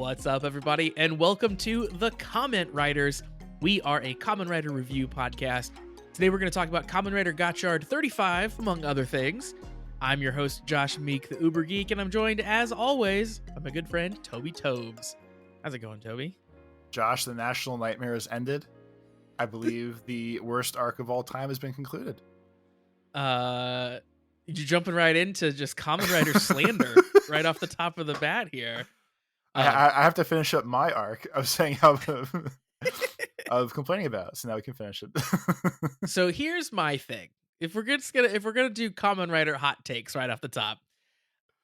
What's up, everybody, and welcome to The Comment Writers. We are a Kamen Rider review podcast. Today we're going to talk about Kamen Rider Gotchard 35, among other things. I'm your host, Josh Meek, the Uber Geek, and I'm joined, as always, by my good friend, Toby Tobes. How's it going, Toby? Josh, the National Nightmare has ended. I believe the worst arc of all time has been concluded. You're jumping right into just Kamen Rider slander right off the top of the bat here. I have to finish up my arc of saying how of complaining about, so now we can finish it. So here's my thing: if we're gonna do Kamen Rider hot takes right off the top,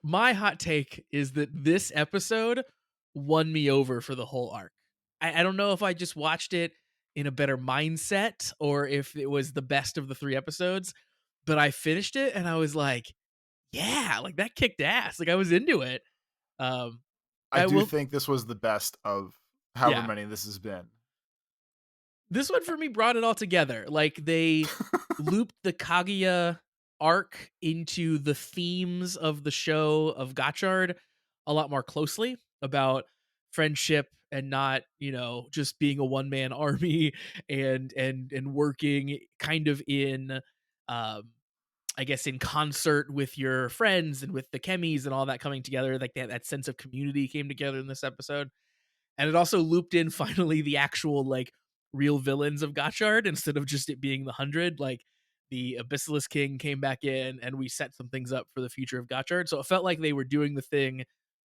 my hot take is that this episode won me over for the whole arc. I don't know if I just watched it in a better mindset or if it was the best of the three episodes, but I finished it and I was like, yeah, like that kicked ass. Like I was into it. I do think this was the best of however Yeah. many this has been. This one for me brought it all together. Like they looped the Kaguya arc into the themes of the show of Gotchard a lot more closely about friendship and not, just being a one-man army and working kind of in I guess in concert with your friends and with the chemies and all that coming together. Like that sense of community came together in this episode. And it also looped in finally the actual like real villains of Gotchard instead of just it being the 100. Like the Abyssalisk King came back in and we set some things up for the future of Gotchard. So it felt like they were doing the thing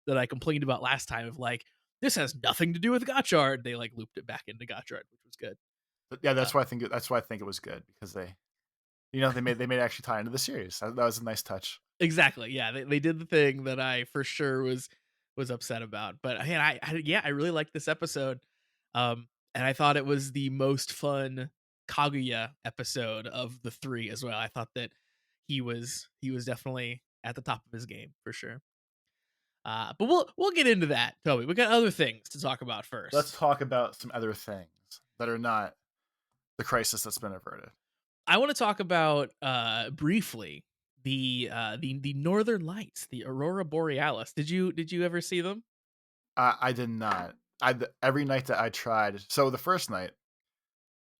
that I complained about last time of like, this has nothing to do with Gotchard. They like looped it back into Gotchard, which was good. But yeah, that's why I think it was good, because they made it actually tie into the series. That was a nice touch. Exactly. Yeah, they did the thing that I for sure was upset about. But man, I really liked this episode. And I thought it was the most fun Kaguya episode of the three as well. I thought that he was definitely at the top of his game for sure. But we'll get into that, Toby. We got other things to talk about first. Let's talk about some other things that are not the crisis that's been averted. I want to talk about briefly the Northern Lights, the Aurora Borealis. Did you ever see them? I did not. Every night that I tried. So the first night,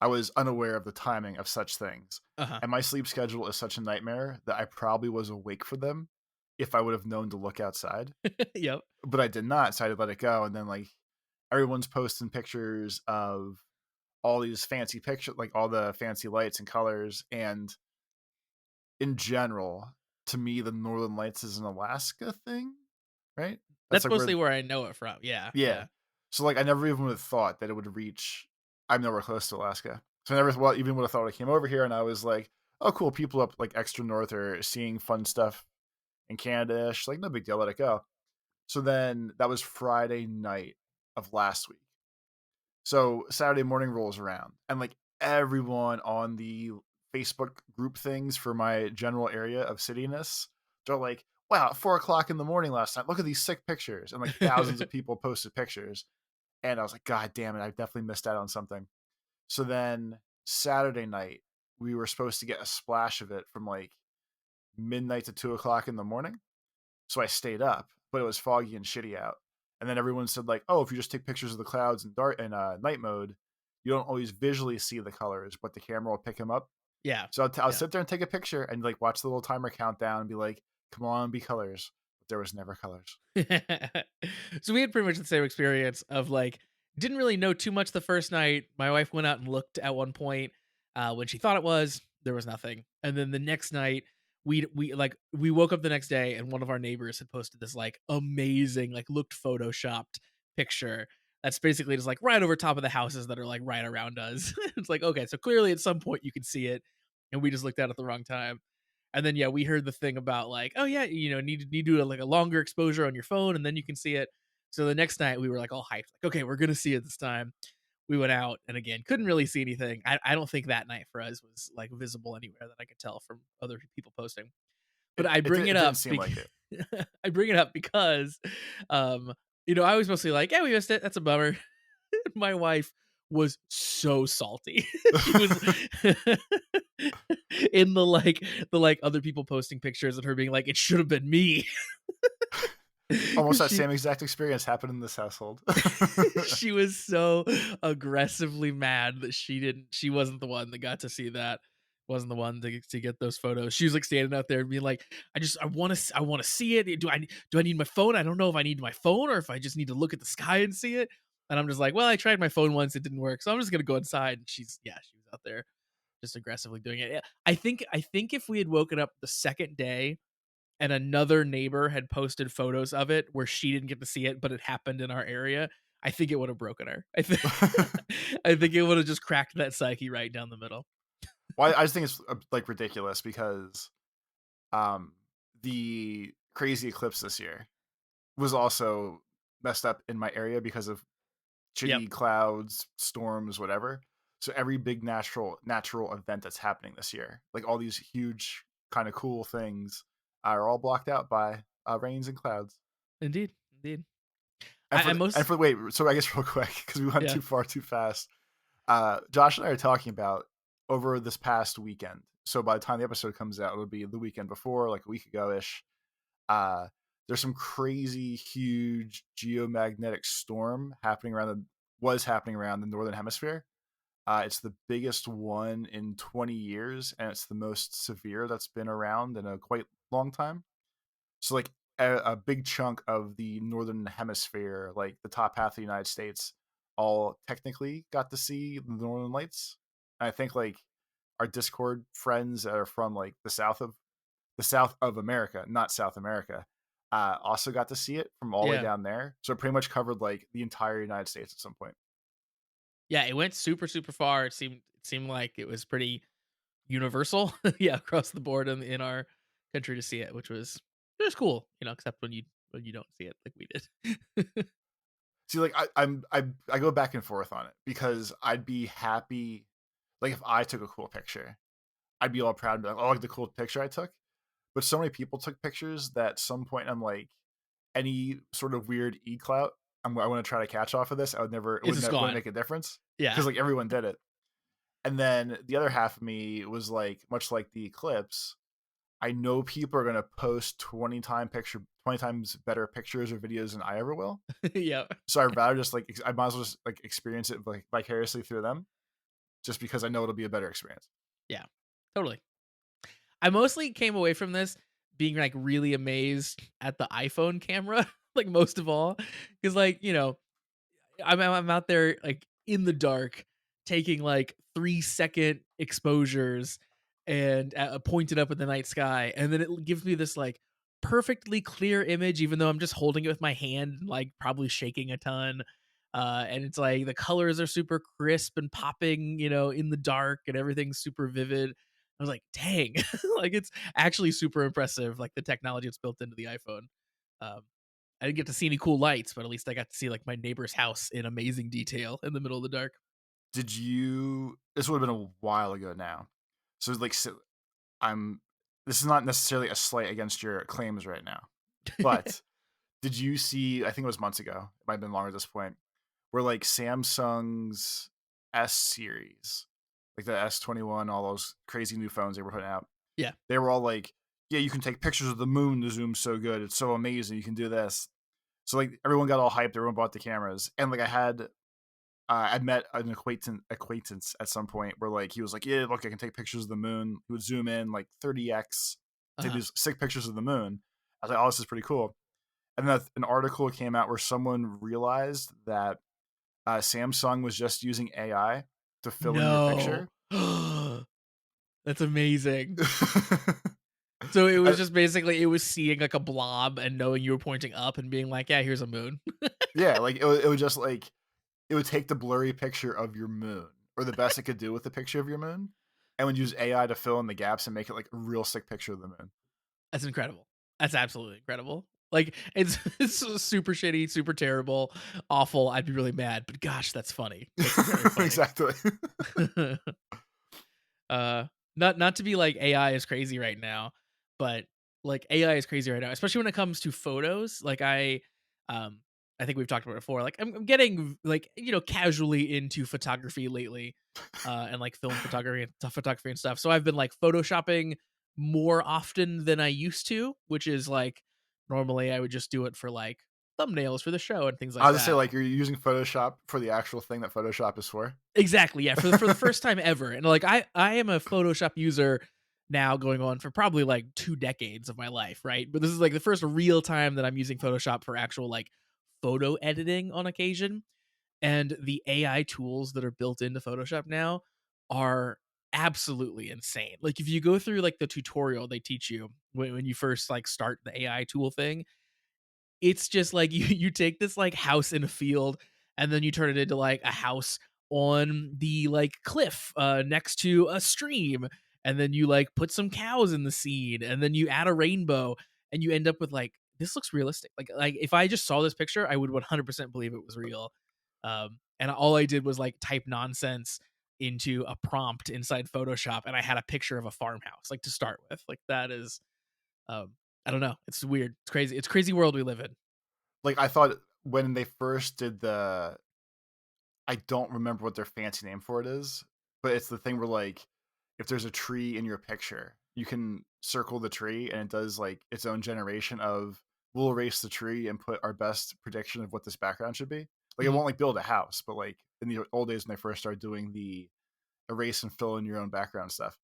I was unaware of the timing of such things, and my sleep schedule is such a nightmare that I probably was awake for them if I would have known to look outside. Yep. But I did not, so I had to let it go. And then like everyone's posting pictures of all these fancy pictures, like all the fancy lights and colors, and in general, to me, the Northern Lights is an Alaska thing, right? That's like mostly where I know it from. Yeah. Yeah. So like I never even would have thought that it would reach. I'm nowhere close to Alaska, so I never even would have thought I came over here and I was like, oh cool, people up like extra north are seeing fun stuff in Canada-ish. Like no big deal, let it go. So then that was Friday night of last week. So Saturday morning rolls around and like everyone on the Facebook group things for my general area of cityness, they're like, wow, at 4:00 in the morning last night, look at these sick pictures. And like thousands of people posted pictures. And I was like, God damn it, I definitely missed out on something. So then Saturday night, we were supposed to get a splash of it from like midnight to 2:00 in the morning. So I stayed up, but it was foggy and shitty out. And then everyone said like, oh, if you just take pictures of the clouds in night mode, you don't always visually see the colors, but the camera will pick them up. Yeah. So I'll sit there and take a picture and like watch the little timer countdown and be like, come on, be colors. But there was never colors. So we had pretty much the same experience of like, didn't really know too much the first night. My wife went out and looked at one point when she thought it was, there was nothing. And then the next night we woke up the next day and one of our neighbors had posted this like amazing, like looked photoshopped picture that's basically just like right over top of the houses that are like right around us. It's like, okay, so clearly at some point you can see it and we just looked at it the wrong time. And then, yeah, we heard the thing about like, oh yeah, need to do like a longer exposure on your phone and then you can see it. So the next night we were like all hyped, like, okay, we're going to see it this time. We went out and again, couldn't really see anything. I don't think that night for us was like visible anywhere that I could tell from other people posting. But I bring it up. I bring it up because, I was mostly like, yeah, we missed it. That's a bummer. My wife was so salty. She was in the other people posting pictures of her being like, it should have been me. Almost 'Cause that same exact experience happened in this household. she was so aggressively mad that she wasn't the one that got to see that, wasn't the one to get those photos. She was, like, standing out there and being like, I wanna see it. Do I need my phone? I don't know if I need my phone or if I just need to look at the sky and see it." And I'm just like, "Well, I tried my phone once, it didn't work, so I'm just gonna go inside." And she was out there just aggressively doing it. Yeah, I think if we had woken up the second day and another neighbor had posted photos of it where she didn't get to see it, but it happened in our area, I think it would have broken her. I think I think it would have just cracked that psyche right down the middle. Well, I just think it's, like, ridiculous because, um, the crazy eclipse this year was also messed up in my area because of Yep, shitty clouds, storms, whatever. So every big natural event that's happening this year, like all these huge kind of cool things, are all blocked out by rains and clouds. indeed, indeed. And I for most wait, so I guess real quick because we went yeah, too far too fast. Josh and I are talking about over this past weekend. So by the time the episode comes out, it'll be the weekend before, like a week ago ish. Uh, there's some crazy, huge geomagnetic storm happening around the northern hemisphere. It's the biggest one in 20 years, and it's the most severe that's been around in a quite long time. So, like, a big chunk of the northern hemisphere, like the top half of the United States, all technically got to see the northern lights. And I think like our Discord friends that are from like the south of America, not South America, also got to see it from all the way yeah, down there. So it pretty much covered like the entire United States at some point. yeah. It went super, super far. It seemed like it was pretty universal, yeah, across the board in our country to see it, which was it was cool, except when you don't see it like we did. See, like I go back and forth on it because I'd be happy, like if I took a cool picture, I'd be all proud and be like, "Oh, look at the cool picture I took." But so many people took pictures that at some point I'm like, any sort of weird e clout I want to try to catch off of this. I would never, it It's just wouldn't gone. make a difference Yeah. because like everyone did it. And then the other half of me was like, much like the eclipse, I know people are gonna post 20 times better pictures or videos than I ever will. Yeah. So I'd rather just like I might as well just like experience it like vicariously through them, just because I know it'll be a better experience. Yeah. Totally. I mostly came away from this being, like, really amazed at the iPhone camera, like, most of all, because like, I'm out there, like, in the dark taking, like, 3-second exposures and, pointed up at the night sky, and then it gives me this, like, perfectly clear image even though I'm just holding it with my hand, like, probably shaking a ton, and it's like the colors are super crisp and popping, in the dark, and everything's super vivid. I was like, "Dang." Like, it's actually super impressive, like, the technology that's built into the iPhone. Um I didn't get to see any cool lights, but at least I got to see, like, my neighbor's house in amazing detail in the middle of the dark. Did you? This would have been a while ago now. So like, I'm. This is not necessarily a slight against your claims right now, but did you see? I think it was months ago. It might have been longer at this point. Where like Samsung's S series, like the S21, all those crazy new phones they were putting out, Yeah. they were all like, "Yeah, you can take pictures of the moon. The zoom's so good. It's so amazing. You can do this." So like everyone got all hyped. Everyone bought the cameras, and like I'd met an acquaintance at some point where like he was like, "Yeah, look, I can take pictures of the moon." He would zoom in like 30x, take Uh-huh. these sick pictures of the moon. I was like, "Oh, this is pretty cool." And then an article came out where someone realized that Samsung was just using AI to fill in your No. picture. That's amazing. So it was I, just basically it was seeing, like, a blob and knowing you were pointing up and being like, "Yeah, here's a moon." yeah, like it would just like it would take the blurry picture of your moon, or the best it could do with the picture of your moon, and would use AI to fill in the gaps and make it like a real sick picture of the moon. That's incredible. That's absolutely incredible. Like, it's it's super shitty, super terrible, awful. I'd be really mad, but gosh, that's funny. That's very funny. Exactly. uh not to be like AI is crazy right now, but like AI is crazy right now, especially when it comes to photos. Like um I think we've talked about it before. Like I'm getting like casually into photography lately, and like film photography and photography and stuff. So I've been like photoshopping more often than I used to, which is like Normally, I would just do it for like thumbnails for the show and things I like was to say, that. like, you're using Photoshop for the actual thing that Photoshop is for. Exactly, yeah, for the first time ever, and, like, I am a Photoshop user now going on for probably, like, 2 decades of my life, right? But this is, like, the first real time that I'm using Photoshop for actual, like, photo editing on occasion, and the AI tools that are built into Photoshop now are absolutely insane. Like, if you go through, like, the tutorial they teach you when you first, like, start the AI tool thing, it's just like you take this like house in a field and then you turn it into like a house on the like cliff next to a stream, and then you like put some cows in the scene and then you add a rainbow and you end up with like this looks realistic. Like if I just saw this picture I would 100% believe it was real. And all I did was like type nonsense into a prompt inside Photoshop and I had a picture of a farmhouse like to start with. Like that is I don't know. It's weird. It's crazy. It's crazy world we live in. Like, I thought when they first did the I don't remember what their fancy name for it is, but it's the thing where, like, if there's a tree in your picture, you can circle the tree and it does, like, its own generation of, "We'll erase the tree and put our best prediction of what this background should be." Like, it Mhm. won't, like, build a house, but, like, in the old days when they first started doing the erase and fill in your own background stuff,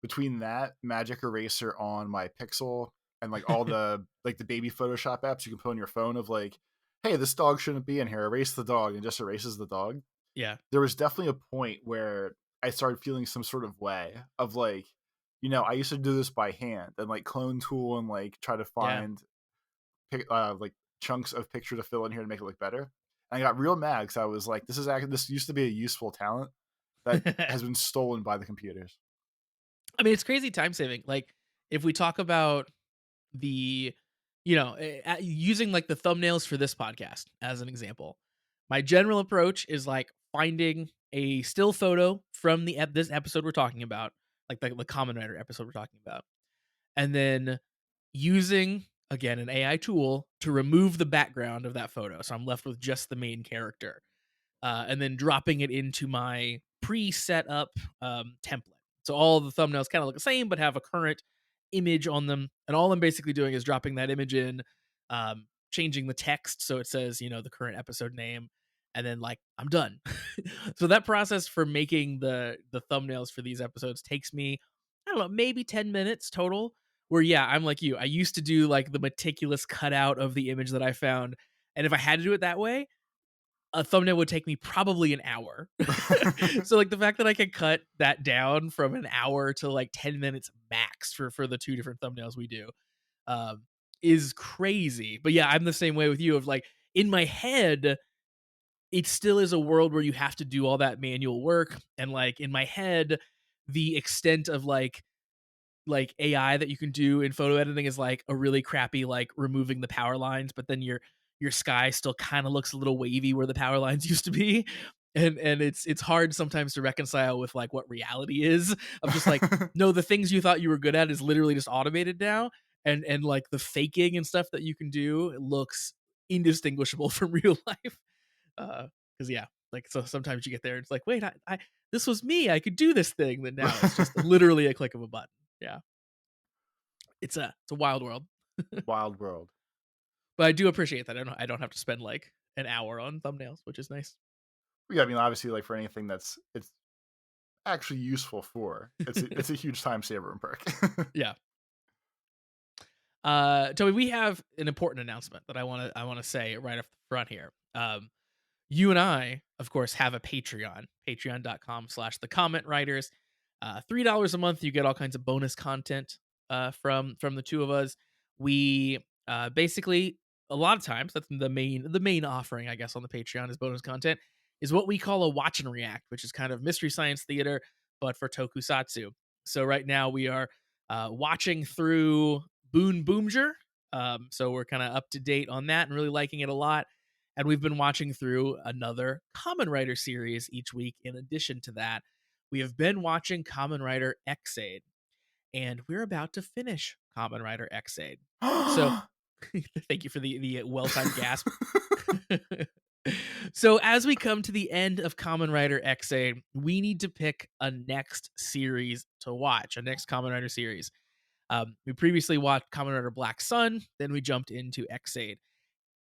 between that magic eraser on my Pixel and like all the like the baby Photoshop apps you can put on your phone of like, hey, this dog shouldn't be in here. Erase the dog and just erases the dog. Yeah. There was definitely a point where I started feeling some sort of way of like, I used to do this by hand and like clone tool and like try to Yeah. find like chunks of picture to fill in here to make it look better. And I got real mad because I was like, this used to be a useful talent that has been stolen by the computers. I mean, it's crazy time saving. Like, if we talk about the, using like the thumbnails for this podcast as an example, my general approach is like finding a still photo from this episode we're talking about, like the Common Writer episode we're talking about, and then using again an AI tool to remove the background of that photo, so I'm left with just the main character, and then dropping it into my pre-set up template. So all the thumbnails kind of look the same, but have a current image on them. And all I'm basically doing is dropping that image in, changing the text so it says, the current episode name, and then like I'm done. So that process for making the thumbnails for these episodes takes me, I don't know, maybe 10 minutes total. Where yeah, I'm like you. I used to do like the meticulous cutout of the image that I found. And if I had to do it that way, a thumbnail would take me probably an hour. So like the fact that I can cut that down from an hour to like 10 minutes max for the two different thumbnails we do um is crazy. But yeah, I'm the same way with you of like in my head it still is a world where you have to do all that manual work, and like in my head the extent of like AI that you can do in photo editing is like a really crappy like removing the power lines, but then your sky still kind of looks a little wavy where the power lines used to be. And it's hard sometimes to reconcile with like what reality is of just like no, the things you thought you were good at is literally just automated now, and like the faking and stuff that you can do looks indistinguishable from real life. Because yeah, like so sometimes you get there, it's like, wait, I this was me, I could do this thing, then now it's just literally a click of a button. Yeah. It's a wild world. Wild world. But I do appreciate that I don't have to spend, like, an hour on thumbnails, which is nice. Yeah, I mean, obviously, like for anything that's it's actually useful for, it's a huge time saver and perk. Yeah. Toby, we have an important announcement that I wanna say right off the front here. You and I, of course, have a Patreon, patreon.com/the comment writers. $3 a month, you get all kinds of bonus content from the two of us. We basically a lot of times that's the main offering, I guess, on the Patreon is bonus content, is what we call a watch and react, which is kind of mystery science theater, but for tokusatsu. So right now we are watching through Boon Boomjer. So we're kind of up to date on that and really liking it a lot. And we've been watching through another Kamen Rider series each week. In addition to that, we have been watching Kamen Rider Xaid, and we're about to finish Kamen Rider Xaid. So, thank you for the well timed gasp. So, as we come to the end of Kamen Rider Xaid, we need to pick a next series to watch, a next Kamen Rider series. We previously watched Kamen Rider Black Sun, then we jumped into Xaid.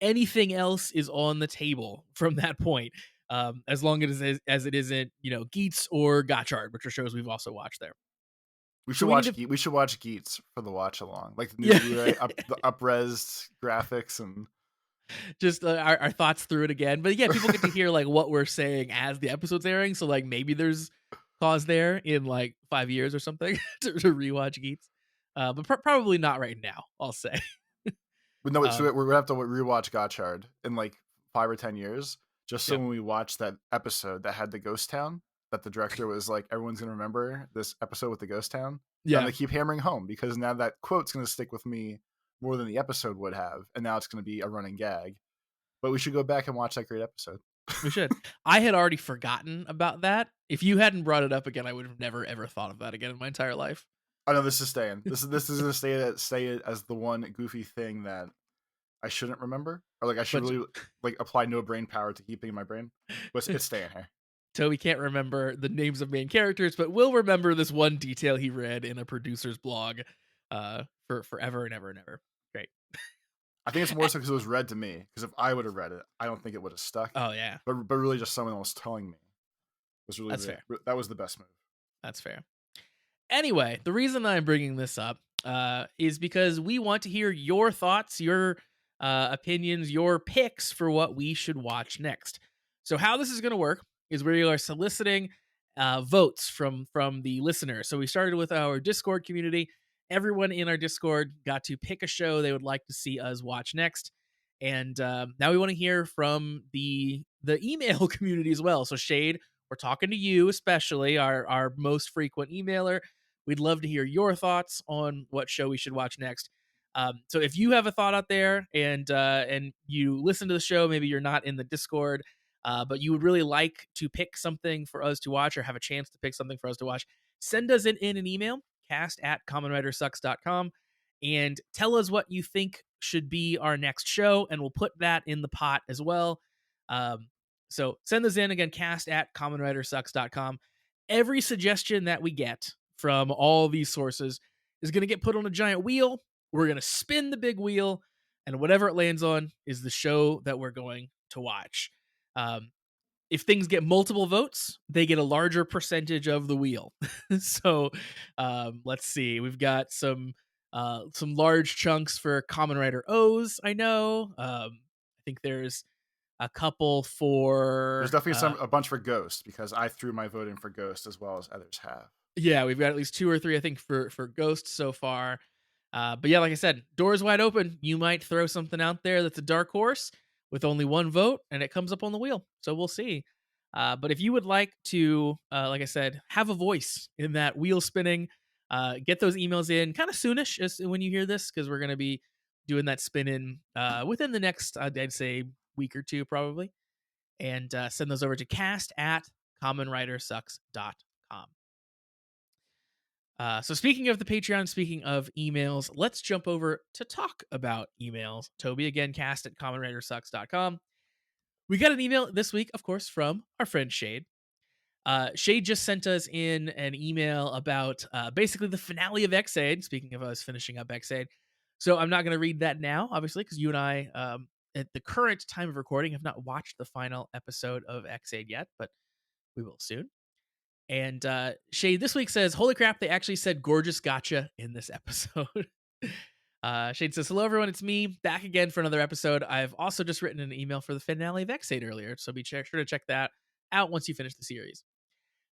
Anything else is on the table from that point, as long as it isn't, Geats or Gotchard, which are shows we've also watched there. So we need to, We should watch Geats for the watch along, like the new yeah, Blu-ray the up-res graphics and just our thoughts through it again. But yeah, people get to hear like what we're saying as the episode's airing. So like maybe there's cause there in like 5 years or something to rewatch Geats, but probably not right now. I'll say. but no, so Um, we're gonna have to rewatch Gotchard in like 5 or 10 years, just so yeah, when we watch that episode that had the ghost town, that the director was like, everyone's gonna remember this episode with the ghost town. I'm yeah, gonna keep hammering home because now that quote's gonna stick with me more than the episode would have, and now it's gonna be a running gag. But we should go back and watch that great episode. we should. I had already forgotten about that. If you hadn't brought it up again, I would have never ever thought of that again in my entire life. I know this is staying. This is gonna stay as the one goofy thing that I shouldn't remember, or like I should But really like apply no brain power to keeping in my brain. But it's staying here. Toby can't remember the names of main characters, but will remember this one detail he read in a producer's blog for forever and ever and ever. Great. I think it's more so because it was read to me. Because if I would have read it, I don't think it would have stuck. Oh yeah, But really, just someone else telling me was really that's fair. that was the best move. That's fair. Anyway, the reason I'm bringing this up is because we want to hear your thoughts, your opinions, your picks for what we should watch next. So, how this is going to work is we are soliciting votes from the listeners. So, we started with our Discord community. Everyone in our Discord got to pick a show they would like to see us watch next, and now we want to hear from the email community as well. So, Shade, we're talking to you, especially our most frequent emailer. We'd love to hear your thoughts on what show we should watch next. So if you have a thought out there and you listen to the show, maybe you're not in the Discord, but you would really like to pick something for us to watch or have a chance to pick something for us to watch, send us in an email, cast@commonwritersucks.com, and tell us what you think should be our next show, and we'll put that in the pot as well. So send those in again, cast@commonwritersucks.com. Every suggestion that we get from all these sources is going to get put on a giant wheel. We're going to spin the big wheel, and whatever it lands on is the show that we're going to watch. Um, if things get multiple votes, they get a larger percentage of the wheel. So let's see. We've got some large chunks for Kamen Rider O's. I know. I think there's a couple There's for definitely a bunch for Ghost because I threw my vote in for Ghost as well as others have. yeah, we've got at least two or three, I think, for Ghost so far. But yeah, like I said, doors wide open. You might throw something out there that's a dark horse with only one vote, and it comes up on the wheel. So we'll see. But if you would like to, like I said, have a voice in that wheel spinning, get those emails in kind of soonish as when you hear this, because we're going to be doing that spin in within the next, I'd say, week or two probably. And send those over to cast@commonwritersucks.com. So speaking of the Patreon, speaking of emails, let's jump over to talk about emails. Toby, again, cast@commonwritersucks.com. We got an email this week, of course, from our friend Shade. Shade just sent us in an email about basically the finale of Xaid, speaking of us finishing up Xaid. So I'm not going to read that now, obviously, because you and I, at the current time of recording, have not watched the final episode of Xaid yet, but we will soon. And Shade this week says, "Holy crap, they actually said gorgeous gotcha in this episode." Shade says, "Hello, everyone. It's me back again for another episode. I've also just written an email for the finale of Xaid earlier, so be sure to check that out once you finish the series.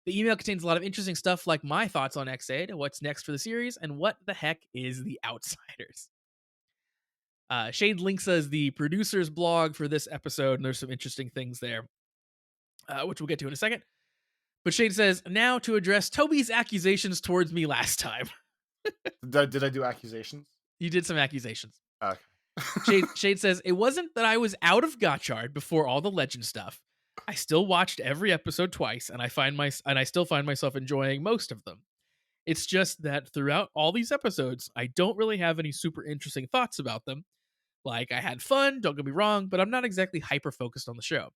The email contains a lot of interesting stuff like my thoughts on Xaid, what's next for the series, and what the heck is The Outsiders." Shade links us the producer's blog for this episode, and there's some interesting things there, which we'll get to in a second. But Shade says, "Now to address Toby's accusations towards me last time." Did I do accusations? You did some accusations. Okay. Shade says, "It wasn't that I was out of Gotchard before all the legend stuff. I still watched every episode twice, and I still find myself enjoying most of them. It's just that throughout all these episodes, I don't really have any super interesting thoughts about them. Like, I had fun, don't get me wrong, but I'm not exactly hyper focused on the show.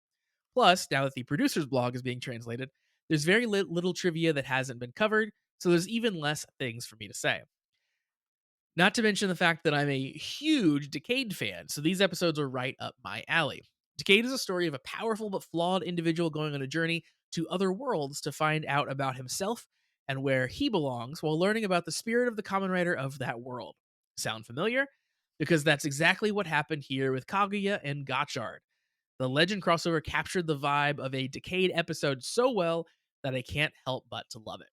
Plus, now that the producer's blog is being translated, there's very little trivia that hasn't been covered, so there's even less things for me to say. Not to mention the fact that I'm a huge Decade fan, so these episodes are right up my alley. Decade is a story of a powerful but flawed individual going on a journey to other worlds to find out about himself and where he belongs while learning about the spirit of the common writer of that world. Sound familiar? Because that's exactly what happened here with Kaguya and Gotchard. The Legend crossover captured the vibe of a Decade episode so well that I can't help but to love it.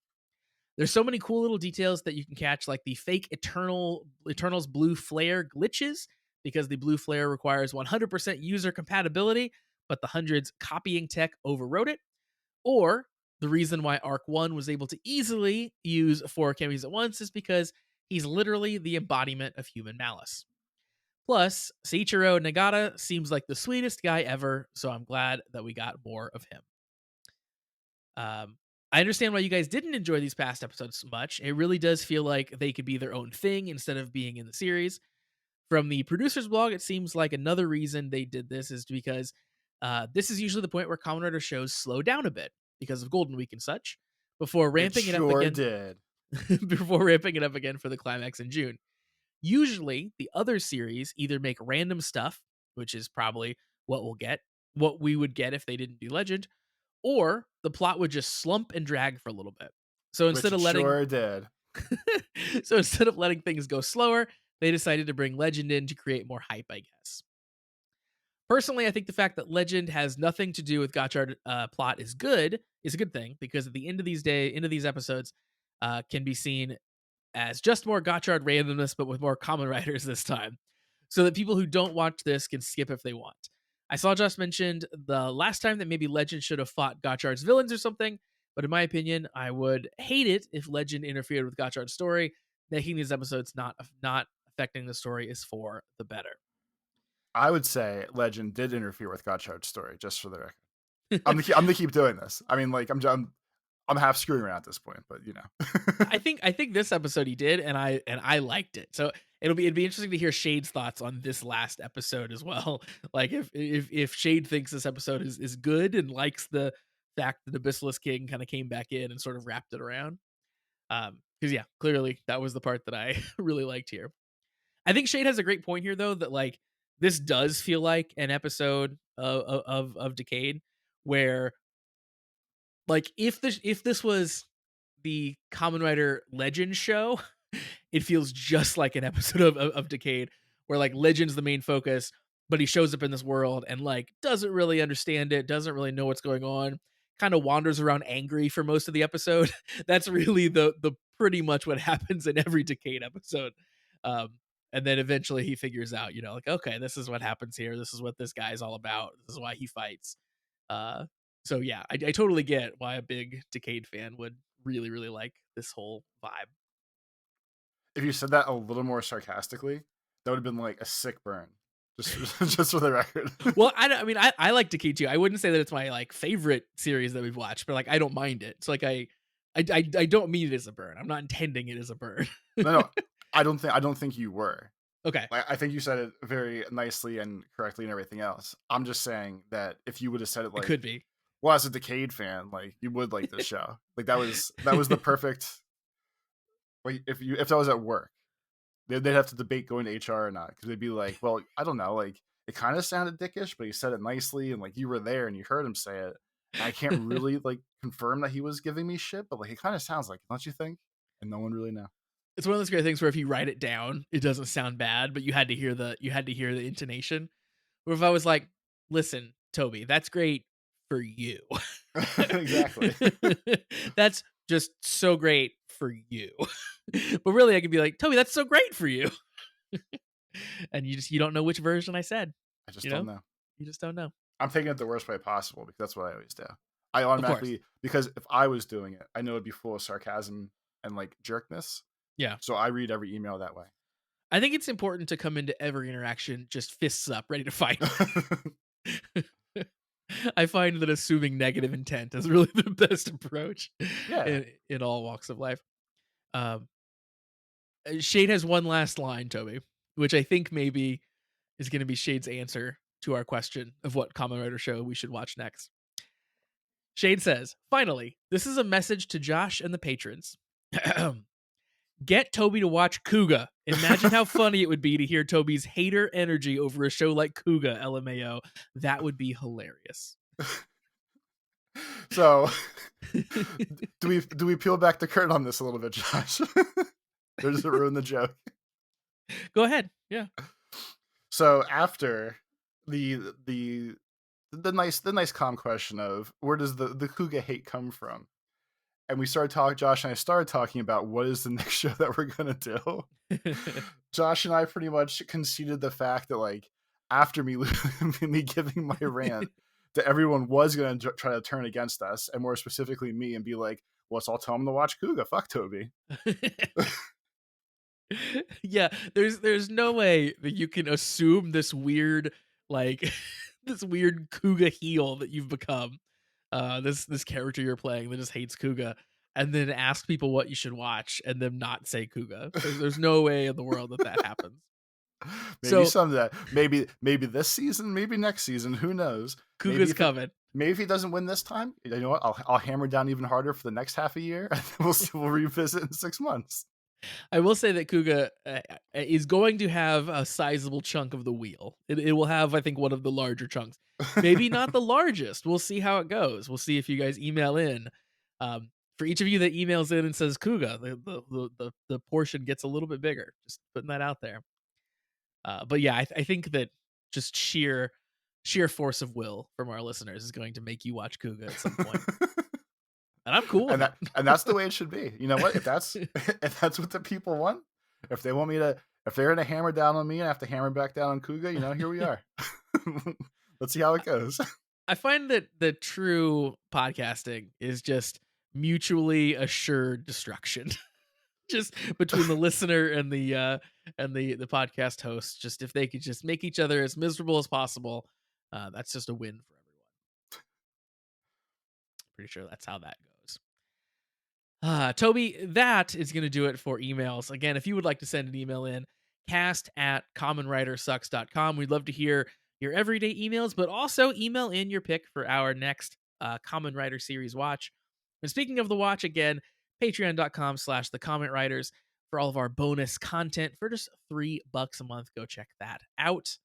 There's so many cool little details that you can catch, like the fake Eternals blue flare glitches, because the blue flare requires 100% user compatibility, but the hundreds copying tech overrode it. Or the reason why Arc 1 was able to easily use 4 cameos at once is because he's literally the embodiment of human malice. Plus, Seiichiro Nagata seems like the sweetest guy ever, so I'm glad that we got more of him. I understand why you guys didn't enjoy these past episodes so much. It really does feel like they could be their own thing instead of being in the series. From the producer's blog, it seems like another reason they did this is because this is usually the point where Kamen Rider shows slow down a bit because of Golden Week and such, before It ramping it up sure again did. before ramping it up again for the climax in June. Usually, the other series either make random stuff, which is probably what we would get if they didn't do Legend, or the plot would just slump and drag for a little bit. So Which instead it of letting sure did. so instead of letting things go slower, they decided to bring Legend in to create more hype, I guess. Personally, I think the fact that Legend has nothing to do with Gotchard plot is a good thing because at the end of these episodes, can be seen as just more Gotchard randomness, but with more common writers this time, so that people who don't watch this can skip if they want. I saw Josh mentioned the last time that maybe Legend should have fought Gotchard's villains or something, but in my opinion, I would hate it if Legend interfered with Gotchard's story. Making these episodes not affecting the story is for the better. I would say Legend did interfere with Gotchard's story, just for the record. I'm gonna keep doing this. I mean, like I'm half screwing around at this point, but you know. I think this episode he did, and I liked it. So it'd be interesting to hear Shade's thoughts on this last episode as well. Like if Shade thinks this episode is good and likes the fact that the Abyssalisk King kind of came back in and sort of wrapped it around. Because yeah, clearly that was the part that I really liked here. I think Shade has a great point here though, that like this does feel like an episode of Decade where like if this was the Kamen Rider Legend show, it feels just like an episode of Decade, where like Legend's the main focus, but he shows up in this world and like doesn't really understand it, doesn't really know what's going on, kind of wanders around angry for most of the episode. That's really the pretty much what happens in every Decade episode. Um, and then eventually he figures out, like, okay, this is what happens here. This is what this guy's all about. This is why he fights. Uh, so yeah, I totally get why a big Decade fan would really, really like this whole vibe. If you said that a little more sarcastically, that would have been like a sick burn. Just just for the record. Well, I like Decade too. I wouldn't say that it's my like favorite series that we've watched, but like I don't mind it. So like I don't mean it as a burn. I'm not intending it as a burn. No, I don't think you were. Okay, Like I think you said it very nicely and correctly and everything else. I'm just saying that if you would have said it it like, could be. well, as a Decade fan, like you would like this show. Like that was the perfect. Like if that was at work, they'd have to debate going to HR or not because they'd be like, well, I don't know, like it kind of sounded dickish, but he said it nicely and like you were there and you heard him say it. And I can't really like confirm that he was giving me shit, but like it kind of sounds like, don't you think? And no one really know. It's one of those great things where if you write it down, it doesn't sound bad, but you had to hear the intonation. Where if I was like, "Listen, Toby, that's great for you. Exactly. That's just so great for you." But really, I could be like, "Toby, that's so great for you," and you don't know which version I said. I just You don't know, know. you just don't know. I'm taking it the worst way possible because that's what I always do. I Of course, automatically because if I was doing it, I know it'd be full of sarcasm and like jerkness. yeah. So I read every email that way. I think it's important to come into every interaction just fists up, ready to fight. I find that assuming negative intent is really the best approach Yeah. in all walks of life. Um, Shade has one last line, Toby, which I think maybe is going to be Shade's answer to our question of what Kamen Rider show we should watch next. Shade says, "Finally, this is a message to Josh and the patrons. Get Toby to watch Kuga. Imagine how funny it would be to hear Toby's hater energy over a show like Kuga, LMAO. That would be hilarious. So, do we peel back the curtain on this a little bit, Josh? Or does it ruin the joke? Go ahead. Yeah. So after the the the nice calm question of where does the Kuga hate come from? And we started talking, Josh and I started talking about what is the next show that we're gonna do. Josh and I pretty much conceded the fact that like after me me giving my rant, that everyone was gonna try to turn against us, and more specifically me, and be like, "Well, let's all tell them to watch Kuga. Fuck Toby." Yeah, there's no way that you can assume this weird like this weird Kuga heel that you've become. This character you're playing that just hates Kuga, and then ask people what you should watch and then not say Kuga. There's no way in the world that that happens. Maybe So some of that. Maybe this season, maybe next season. Who knows? Maybe Kuga's if it coming. maybe if he doesn't win this time, you know what? I'll hammer down even harder for the next half a year, and then we'll revisit in 6 months. I will say that Kuga is going to have a sizable chunk of the wheel. It will have, I think, one of the larger chunks. Maybe not the largest. We'll see how it goes. We'll see if you guys email in. For each of you that emails in and says Kuga, the portion gets a little bit bigger. Just putting that out there. But yeah, I think that just sheer force of will from our listeners is going to make you watch Kuga at some point, and I'm cool with and it. that's the way it should be. You know what? If that's if that's what the people want, if they want me to, if they're gonna hammer down on me and I have to hammer back down on Kuga, you know, here we are. Let's see how it goes. I find that the true podcasting is just mutually assured destruction. Just between the listener and the podcast host. Just if they could just make each other as miserable as possible, that's just a win for everyone. Pretty sure that's how that goes. Toby, that is going to do it for emails. Again, if you would like to send an email in, cast@commonwritersucks.com. We'd love to hear your everyday emails, but also email in your pick for our next Common Writer series watch. And speaking of the watch, again, patreon.com/the comment writers for all of our bonus content for just $3 a month. Go check that out.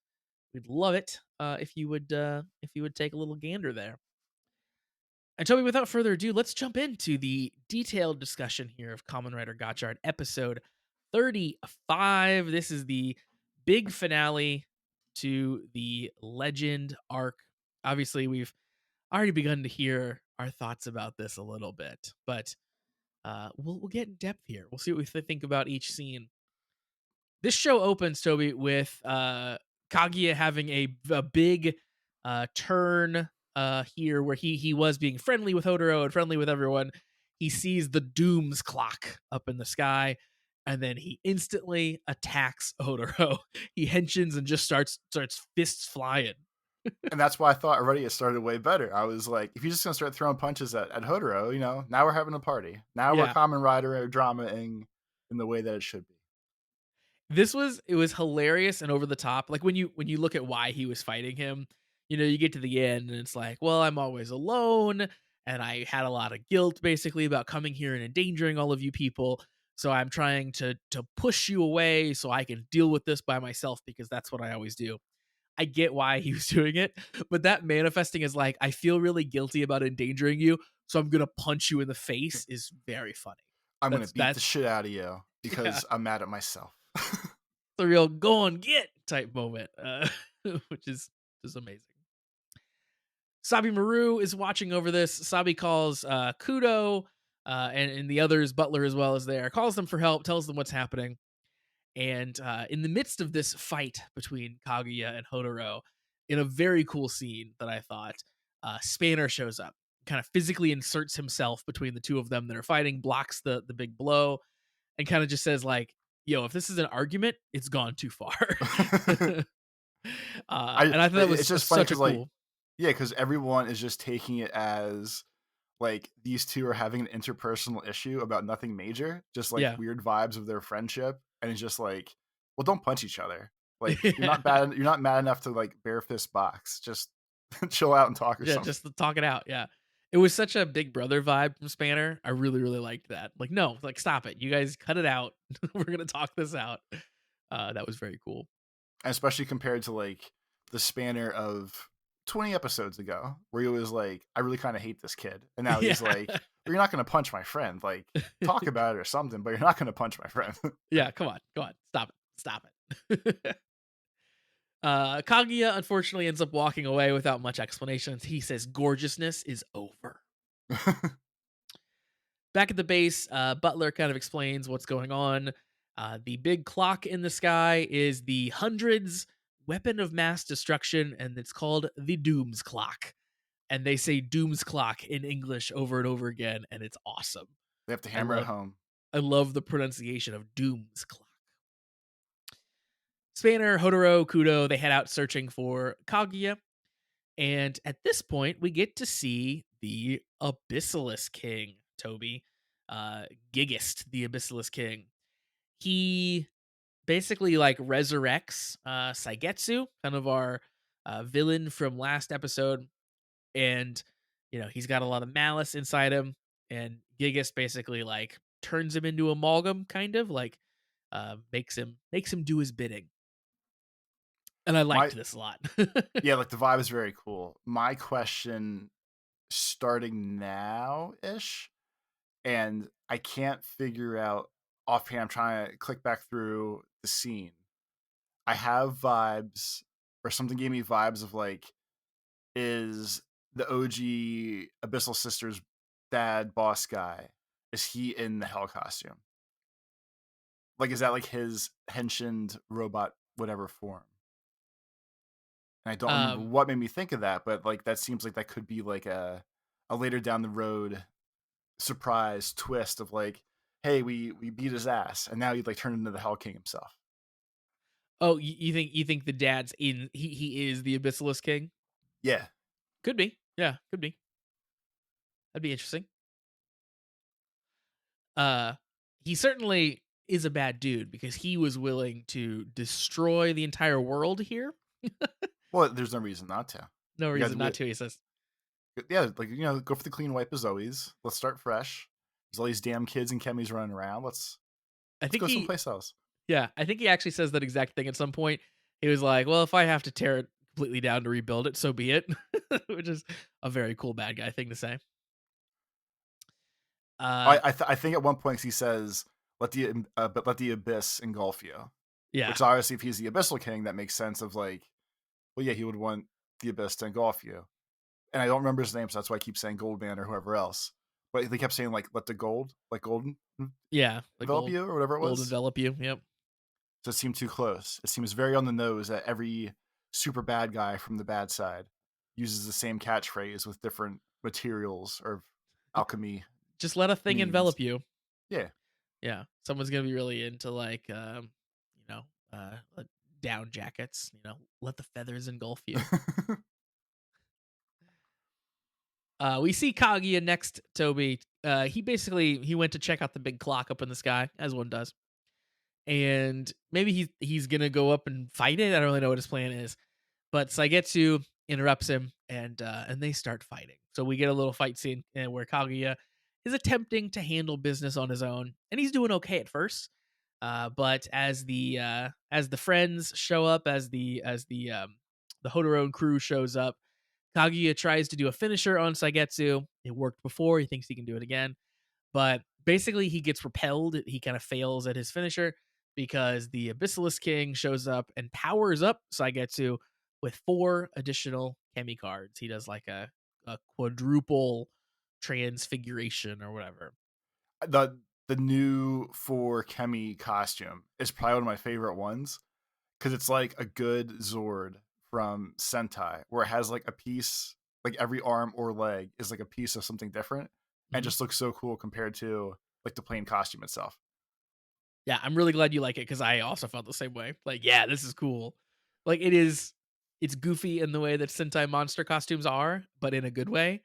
We'd love it if you would take a little gander there. And Toby, without further ado, let's jump into the detailed discussion here of Kamen Rider Gotchard episode 35. This is the big finale to the Legend arc. Obviously, we've already begun to hear our thoughts about this a little bit, but we'll get in depth here. We'll see what we think about each scene. This show opens, Toby, with Kaguya having a big turn here where he was being friendly with Hodoro and friendly with everyone. He sees the Doom's clock up in the sky, and then he instantly attacks Hodoro. He henshins and just starts fists flying. And that's why I thought already it started way better. I was like, if you're just gonna start throwing punches at Hodoro, you know, now we're having a party. Now we're Yeah. Kamen Rider dramaing in the way that it should be. It was hilarious and over the top. Like when you look at why he was fighting him, you know, you get to the end and it's like, well, I'm always alone and I had a lot of guilt basically about coming here and endangering all of you people. So I'm trying to push you away so I can deal with this by myself because that's what I always do. I get why he was doing it, but that manifesting as like, I feel really guilty about endangering you, so I'm gonna punch you in the face is very funny. I'm gonna beat the That's shit out of you yeah. because I'm mad at myself. The real go and get type moment, which is just amazing. Sabi Maru is watching over this. Sabi calls Kudo and the others, Butler as well, as there, calls them for help, tells them what's happening. And in the midst of this fight between Kaguya and Hodoro, in a very cool scene that I thought, Spanner shows up, kind of physically inserts himself between the two of them that are fighting, blocks the big blow, and kind of just says like, yo, if this is an argument, it's gone too far. And I thought that was It's just funny such a because like, cool. yeah, because everyone is just taking it as like these two are having an interpersonal issue about nothing major, just like Yeah. weird vibes of their friendship, and it's just like, well, don't punch each other. Like you're Yeah. not bad. You're not mad enough to like bare fist box. Just chill out and talk or Yeah, something. just to talk it out. Yeah. It was such a Big Brother vibe from Spanner. I really, really liked that. Like, no, like stop it. You guys cut it out. We're gonna talk this out. That was very cool. And especially compared to like the spanner of 20 episodes ago, where he was like, "I really kind of hate this kid," and now Yeah. he's like, "You're not going to punch my friend. Like, talk about it or something, but you're not going to punch my friend." Yeah, come on, come on. Stop it. Stop it. Kaguya unfortunately ends up walking away without much explanation. He says gorgeousness is over. Back at the base, Butler kind of explains what's going on. The big clock in the sky is the hundreds weapon of mass destruction, and it's called the Doom's Clock. And they say Doom's Clock in English over and over again, and it's awesome. They have to I hammer it love home. I love the pronunciation of Doom's Clock. Spanner, Hodoro, Kudo, they head out searching for Kaguya. And at this point, we get to see the Abyssalisk King, Toby. Gigist, the Abyssalisk King. He basically like resurrects Saigetsu, kind of our villain from last episode. And, he's got a lot of malice inside him. And Gigist basically like turns him into amalgam, kind of like makes him do his bidding. And I My liked this a lot. Yeah, like the vibe is very cool. My question, starting now ish, and I can't figure out offhand. I'm trying to click back through the scene. I have vibes, or something gave me vibes of like, is the OG Abyssal Sisters dad boss guy? Is he in the hell costume? Like, is that like his henshined robot, whatever form? And I don't remember um, what made me think of that, but like that seems like that could be like a later down the road surprise twist of like, hey, we beat his ass, and now he'd like turn into the Hell King himself. Oh, you think the dad's in he is the Abyssalisk King? Yeah. Could be. Yeah, could be. That'd be interesting. Uh he certainly is a bad dude because he was willing to destroy the entire world here. Well, there's no reason not to. No We got reason not to, he says. yeah, like go for the clean wipe as always. Let's start fresh. There's all these damn kids and chemis running around. I Let's think go he someplace else. yeah, I think he actually says that exact thing at some point. He was like, "Well, if I have to tear it completely down to rebuild it, so be it." Which is a very cool bad guy thing to say. Uh I think at one point he says, but let the abyss engulf you." yeah. Which obviously, if he's the abyssal king, that makes sense. Of like, well, yeah, he would want the abyss to engulf you. And I don't remember his name, so that's why I keep saying Goldman or whoever else. But they kept saying like, let the gold, like golden, Yeah, the envelop you or whatever it gold was. envelop you. Yep. So it seemed too close. It seems very on the nose that every super bad guy from the bad side uses the same catchphrase with different materials or alchemy Just let a thing means. envelop you. Yeah. Yeah, someone's gonna be really into like, down jackets. Let the feathers engulf you. We see Kaguya next. Toby. He went to check out the big clock up in the sky, as one does, and maybe he's gonna go up and fight it. I don't really know what his plan is, but Saigetsu interrupts him, and they start fighting. So we get a little fight scene where Kaguya is attempting to handle business on his own, and he's doing okay at first. But as the friends show up, as the Hodoro crew shows up, Kaguya tries to do a finisher on Saigetsu. It worked before. He thinks he can do it again, but basically he gets repelled. He kind of fails at his finisher because the Abyssalisk King shows up and powers up Saigetsu with 4 additional Kemi cards. He does like a quadruple transfiguration or whatever. the the new for Kemi costume is probably one of my favorite ones because it's like a good Zord from Sentai where it has like a piece, like every arm or leg is like a piece of something different, and Mhm. just looks so cool compared to like the plain costume itself. Yeah, I'm really glad you like it because I also felt the same way. Like, yeah, this is cool. Like, it's goofy in the way that Sentai monster costumes are, but in a good way.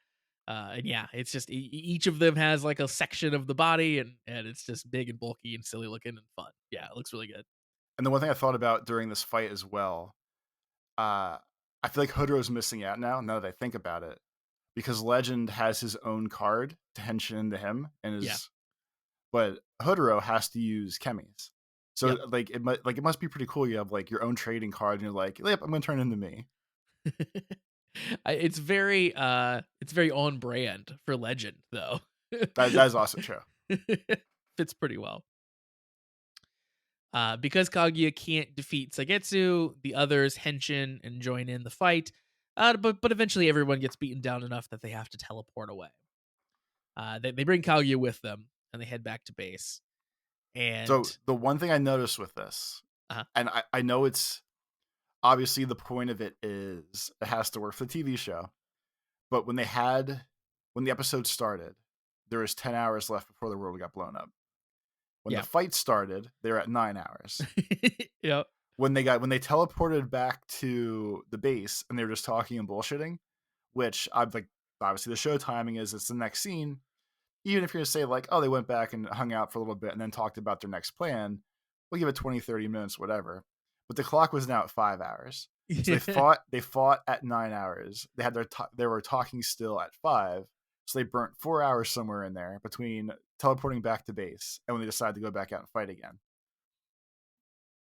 And yeah, it's just each of them has like a section of the body, and it's just big and bulky and silly looking and fun. Yeah, it looks really good. And the one thing I thought about during this fight as well, uh, I feel like Hodor's missing out now. Now that I think about it, because Legend has his own card to henshin into him, and Yeah. is but Hodoro has to use Kemi's. So Yep. like it must be pretty cool. You have like your own trading card, and you're like, yep, I'm gonna turn into me. It's very on brand for Legend though. That is also true. Fits pretty well. Because Kaguya can't defeat Sagetsu, the others henshin and join in the fight. But eventually everyone gets beaten down enough that they have to teleport away. They bring Kaguya with them and they head back to base. So And the one thing I noticed with this, uh, and I know it's obviously the point of it is it has to work for the TV show, but when the episode started, there was 10 hours left before the world got blown up. When the yeah, fight started, they were at 9 hours. yep, When they teleported back to the base and they were just talking and bullshitting, which I'm like, obviously the show timing is it's the next scene. Even if you're gonna say like, oh, they went back and hung out for a little bit and then talked about their next plan, we'll give it 20, 30 minutes, whatever. But the clock was now at 5 hours. So yeah. they fought at 9 hours. They had they were talking still at 5. So they burnt 4 hours somewhere in there between teleporting back to base and when they decided to go back out and fight again.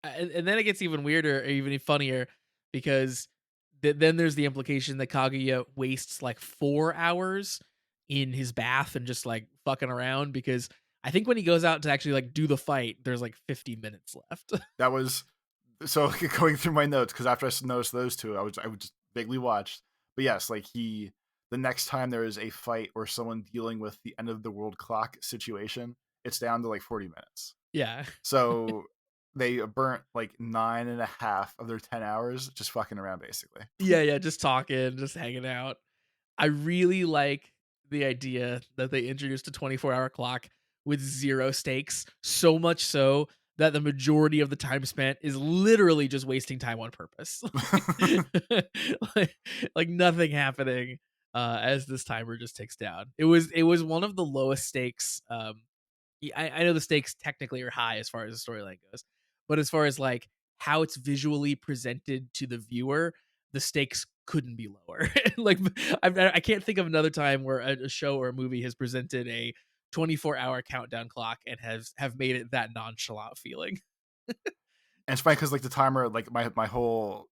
And then it gets even weirder, or even funnier, because then there's the implication that Kaguya wastes like 4 hours in his bath and just like fucking around. Because I think when he goes out to actually like do the fight, there's like 50 minutes left. That was so going through my notes because after I noticed those two, I would just vaguely watched. But yes, like the next time there is a fight or someone dealing with the end of the world clock situation, it's down to like 40 minutes. Yeah. So they burnt like 9.5 of their 10 hours just fucking around basically. Yeah, just talking, just hanging out. I really like the idea that they introduced a 24-hour clock with 0 stakes, so much so that the majority of the time spent is literally just wasting time on purpose. Like, like nothing happening, as this timer just ticks down. It was one of the lowest stakes. I know the stakes technically are high as far as the storyline goes, but as far as like how it's visually presented to the viewer, the stakes couldn't be lower. Like I can't think of another time where a show or a movie has presented a 24-hour countdown clock and has have made it that nonchalant feeling. And it's funny because like the timer, like my whole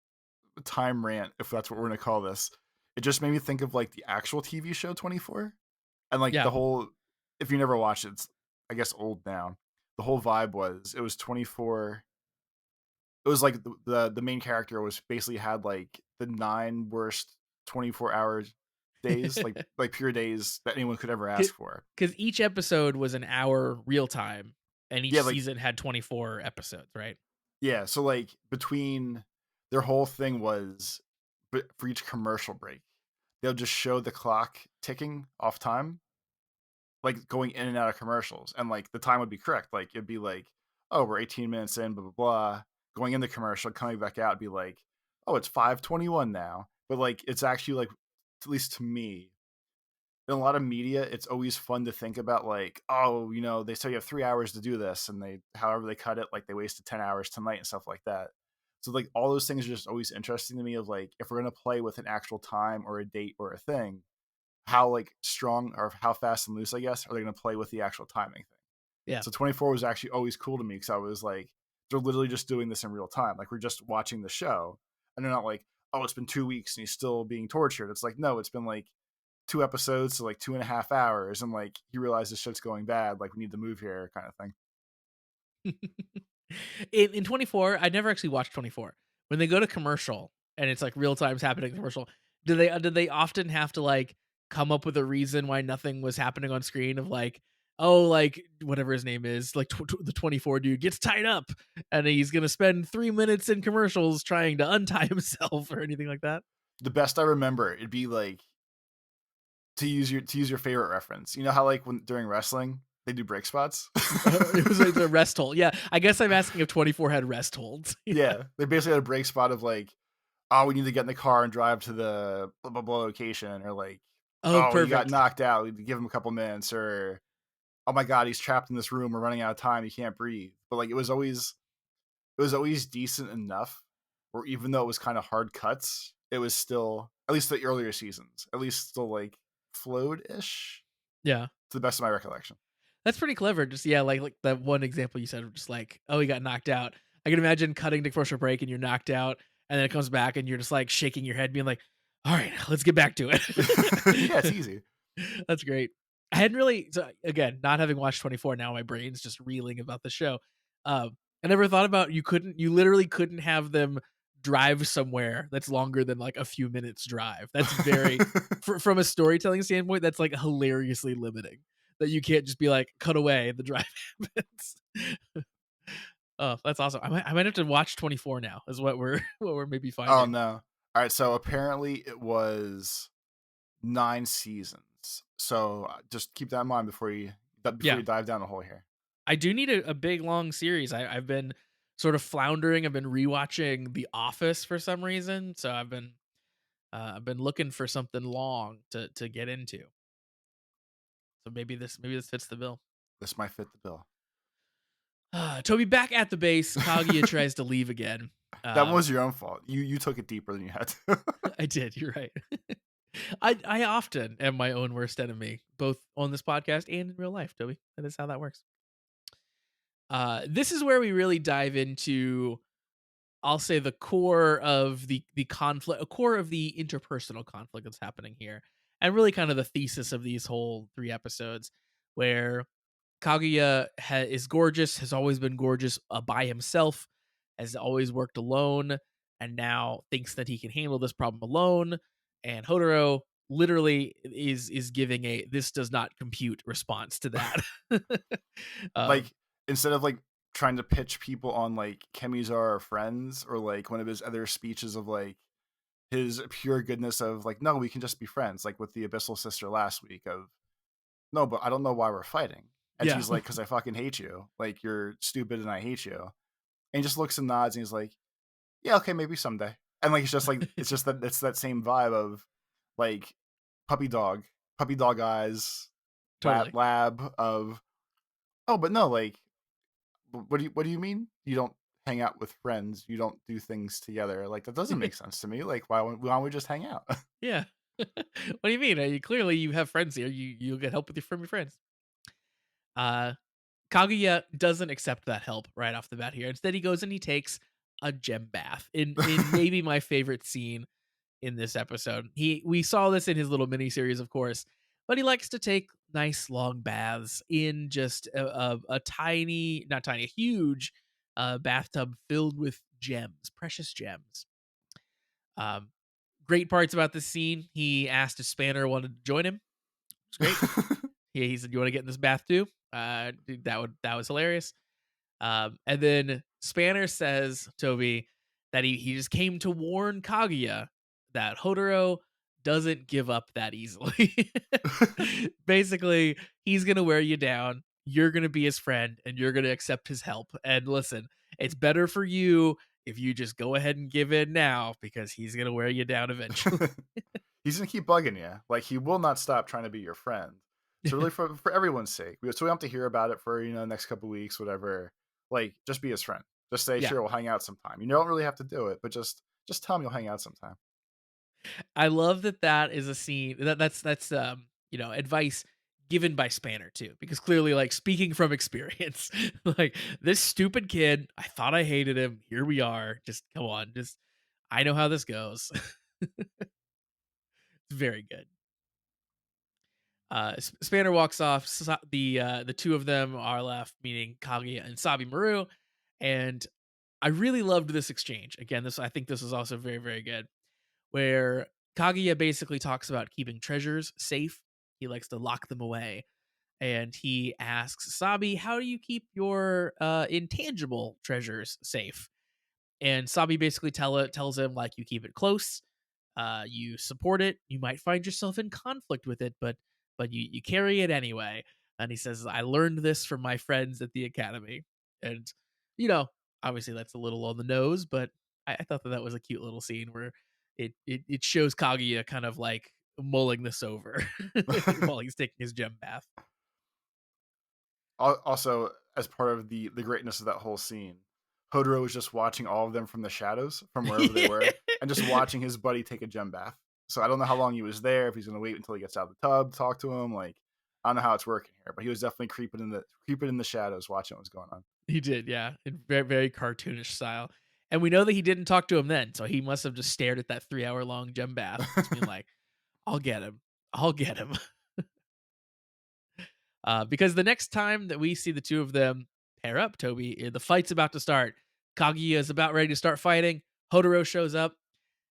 time rant, if that's what we're gonna call this, it just made me think of like the actual TV show 24. And like Yeah. the whole, if you never watched it, it's I guess old now. The whole vibe was it was 24. It was like the main character was basically had like the 9 worst 24 hour days, like pure days that anyone could ever ask for. Because each episode was an hour real time, and each Yeah, like season had 24 episodes, right? yeah. So like between their whole thing was, but for each commercial break, they'll just show the clock ticking off time, like going in and out of commercials, and like the time would be correct. Like it'd be like, oh, we're 18 minutes in, blah blah blah. Going in the commercial, coming back out, it'd be like, oh, it's 5:21 now. But like it's actually like, at least to me, in a lot of media, it's always fun to think about like, oh, they say you have 3 hours to do this, and they however they cut it, like they wasted 10 hours tonight and stuff like that. So like all those things are just always interesting to me. Of like, if we're gonna play with an actual time or a date or a thing, how like strong or how fast and loose, I guess, are they going to play with the actual timing thing? Yeah. So 24 was actually always cool to me because I was like, they're literally just doing this in real time. Like we're just watching the show, and they're not like, oh, it's been 2 weeks and he's still being tortured. It's like, no, it's been like 2 episodes, so like 2.5 hours, and like he realized this shit's going bad. Like we need to move here, kind of thing. In 24, I never actually watched 24. When they go to commercial and it's like real time's happening in commercial, did they often have to like come up with a reason why nothing was happening on screen of like, oh, like whatever his name is, like the 24 dude gets tied up and he's going to spend 3 minutes in commercials trying to untie himself or anything like that? The best I remember, it'd be like to use your favorite reference. You know how like when during wrestling they do break spots. It was like the rest hold. Yeah, I guess I'm asking if 24 had rest holds. Yeah. Yeah, they basically had a break spot of like, oh, we need to get in the car and drive to the blah blah blah location, or like, Oh, oh, he got perfect. knocked out, we give him a couple minutes, or oh my god, he's trapped in this room, we're running out of time, he can't breathe. But like it was always decent enough, or even though it was kind of hard cuts, it was still, at least the earlier seasons, at least still like flowed ish Yeah. to the best of my recollection. That's pretty clever. Just yeah, like that one example you said of just like, oh, he got knocked out. I can imagine cutting to commercial break and you're knocked out, and then it comes back and you're just like shaking your head, being like, "All right, let's get back to Yeah, it's it." easy. That's great. I hadn't really so again, not having watched 24 now, my brain's just reeling about the show. I never thought about you literally couldn't have them drive somewhere that's longer than like a few minutes drive. That's very from a storytelling standpoint, that's like hilariously limiting. That you can't just be like cut away, the drive happens. Oh, that's awesome. I might have to watch 24 now, is what we're what we're maybe Oh finding. no. All right, so apparently it was 9 seasons. So just keep that in mind before Yeah. you dive down the hole here. I do need a big long series. I've been sort of floundering. I've been rewatching The Office for some reason, so I've been looking for something long to get into. So maybe this fits the bill. This might fit the bill. Toby back at the base. Kaguya tries to leave again. That one Um, was your own fault. You took it deeper than you had to. I did. You're right. I often am my own worst enemy, both on this podcast and in real life. Toby, that is how that works. This is where we really dive into I'll say the core of the conflict, a core of the interpersonal conflict that's happening here, and really kind of the thesis of these whole 3 episodes, where Kaguya is gorgeous, has always been gorgeous by himself, has always worked alone, and now thinks that he can handle this problem alone. And Hodoro literally is giving a "this does not compute" response to that. um, Like, instead of like trying to pitch people on like Chemis are our friends, or like one of his other speeches of like his pure goodness of like, no, we can just be friends, like with the Abyssal Sister last week of, no, but I don't know why we're fighting. And yeah, she's like, because I fucking hate you. Like, you're stupid and I hate you. And he just looks and nods and he's like, yeah, okay, maybe someday. And like, it's just that it's that same vibe of like puppy dog, puppy dog eyes, totally. lab of, oh, but no, like, what do you mean? You don't hang out with friends. You don't do things together. Like, that doesn't make sense to me. Like, why don't we just hang out? Yeah. What do you mean? Clearly, you have friends here. You'll get help with from your friends. Uh, Kaguya doesn't accept that help right off the bat here. Instead, he goes and he takes a gem bath in maybe my favorite scene in this episode. We saw this in his little mini series, of course, but he likes to take nice long baths in just a tiny, not tiny, a huge bathtub filled with gems, precious gems. Um, Great parts about this scene. He asked if Spanner wanted to join him. It's great. He said, "You want to get in this bath too?" Dude, that was hilarious. And then Spanner says Toby that he just came to warn Kaguya that Hodoro doesn't give up that easily. Basically, he's gonna wear you down. You're gonna be his friend, and you're gonna accept his help. And listen, it's better for you if you just go ahead and give in now because he's gonna wear you down eventually. He's gonna keep bugging you. Like, he will not stop trying to be your friend. So really, for everyone's sake, so we don't have to hear about it for next couple weeks, whatever. Like, just be his friend. Just say, Yeah. sure, we'll hang out sometime. You don't really have to do it, but just tell him you'll hang out sometime. I love that that is a scene that's advice given by Spanner too, because clearly, like speaking from experience, like this stupid kid, I thought I hated him. Here we are. Just come on, just I know how this goes. It's very good. Spanner walks off. The two of them are left, meaning Kaguya and Sabi Maru, and I really loved this exchange. Again, this I think this is also very very good where Kaguya basically talks about keeping treasures safe. He likes to lock them away. And he asks Sabi, "How do you keep your intangible treasures safe?" And Sabi basically tells him, like, you keep it close, you support it. You might find yourself in conflict with it, but you carry it anyway. And he says, "I learned this from my friends at the academy." And you know, obviously that's a little on the nose, but I thought that was a cute little scene where it shows Kaguya kind of like mulling this over while he's taking his gem bath. Also, as part of the greatness of that whole scene, Hodoro was just watching all of them from the shadows, from wherever they were, and just watching his buddy take a gem bath. So I don't know how long he was there, if he's gonna wait until he gets out of the tub, talk to him, like, I don't know how it's working here, but he was definitely creeping in the shadows, watching what was going on. He did, yeah, in very, very cartoonish style. And we know that he didn't talk to him then, so he must have just stared at that 3-hour long gem bath, just being like, "I'll get him. I'll get him." Because the next time that we see the two of them pair up, Toby, the fight's about to start. Kaguya is about ready to start fighting. Hodoro shows up,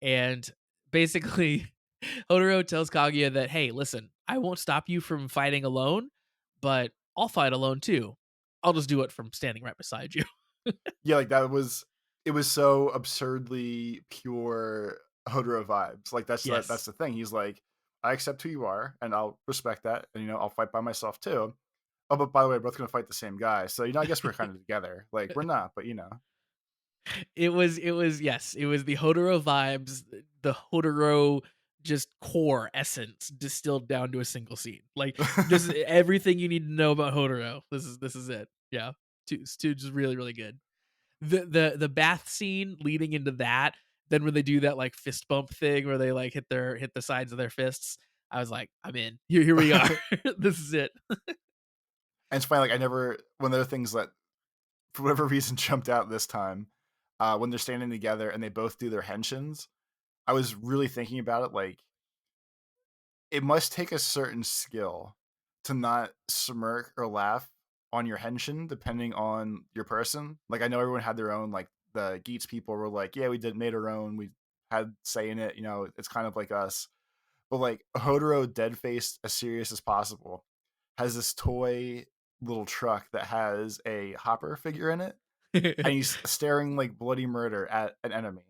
and basically, Hodoro tells Kaguya that, "Hey, listen, I won't stop you from fighting alone, but I'll fight alone too. I'll just do it from standing right beside you." Yeah, like, it was so absurdly pure Hodoro vibes, like, that's Yes. the thing, he's like, "I accept who you are, and I'll respect that, and, I'll fight by myself too. Oh, but by the way, we're both gonna fight the same guy, so, I guess we're kinda together." Like, we're not, but, It was yes, it was the Hodoro vibes, the Hodoro just core essence distilled down to a single scene. Like, this is everything you need to know about Hodoro. This is it. Yeah. Two just really, really good. The bath scene leading into that, then when they do that, like, fist bump thing where they, like, hit the sides of their fists, I was like, "I'm in. Here we are. This is it." And it's funny, like, I never one of the things that, for whatever reason, jumped out this time, when they're standing together and they both do their henshins, I was really thinking about it, like, it must take a certain skill to not smirk or laugh on your henshin depending on your person. Like, I know everyone had their own, like, the Geats people were like, "Yeah, we made our own, we had say in it, it's kind of like us." But, like, Hodoro, dead-faced, as serious as possible, has this toy little truck that has a Hopper figure in it, and he's staring like bloody murder at an enemy.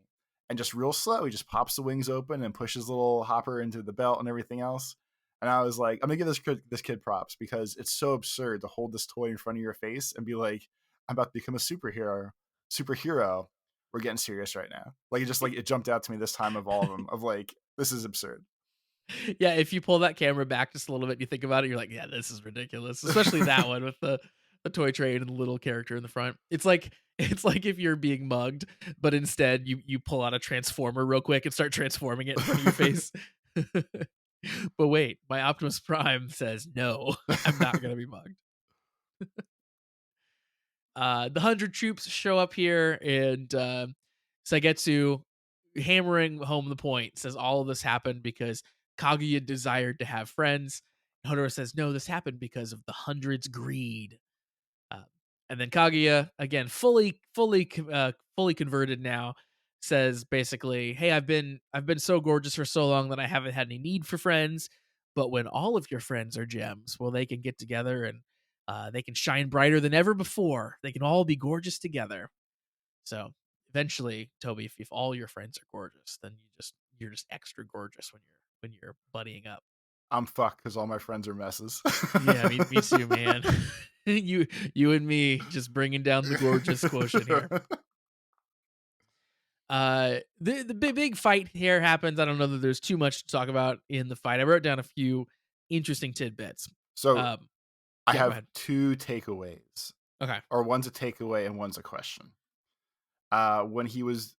And just real slow, he just pops the wings open and pushes little Hopper into the belt and everything else. And I was like, I'm gonna give this kid props because it's so absurd to hold this toy in front of your face and be like, I'm about to become a superhero. Superhero. We're getting serious right now. Like, it jumped out to me this time of all of them of like, this is absurd. Yeah, if you pull that camera back just a little bit, you think about it, you're like, "Yeah, this is ridiculous." Especially that one with the toy train and the little character in the front. It's like if you're being mugged, but instead you pull out a transformer real quick and start transforming it in front of your face. But wait, my Optimus Prime says, "No, I'm not gonna be mugged." The 100 troops show up here, and Saigetsu, hammering home the point, says all of this happened because Kaguya desired to have friends. Hodoro says, "No, this happened because of the hundred's greed." Uh, and then Kaguya, again, fully converted now, says basically, "Hey, I've been so gorgeous for so long that I haven't had any need for friends. But when all of your friends are gems, well, they can get together and they can shine brighter than ever before. They can all be gorgeous together." So eventually, Toby, if all your friends are gorgeous, then you're just extra gorgeous when you're buddying up. I'm fucked because all my friends are messes. Yeah, me too, man. You and me just bringing down the gorgeous quotient here. The big fight here happens. I don't know that there's too much to talk about in the fight. I wrote down a few interesting tidbits. So Um, I yeah, go have ahead. two takeaways, Okay. or one's a takeaway and one's a question. When he was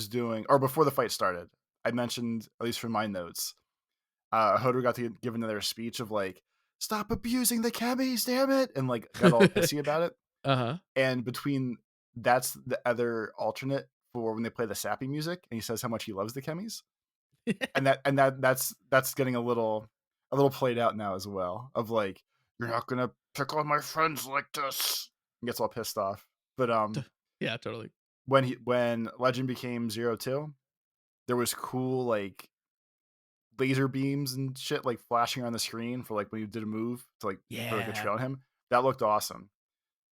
doing, or before the fight started, I mentioned, at least from my notes, Hodor got to give another speech of like, "Stop abusing the chemis, damn it," and like got all pissy about it. Uh And between that's the other alternate for when they play the sappy music, and he says how much he loves the chemis, huh. and that's getting a little played out now as well. Of like, "You're not gonna pick on my friends like this," and gets all pissed off. But Yeah, totally. when Legend became 02, there was cool like laser beams and shit like flashing on the screen for like when you did a move to like for like a Yeah. trail on him. That looked awesome.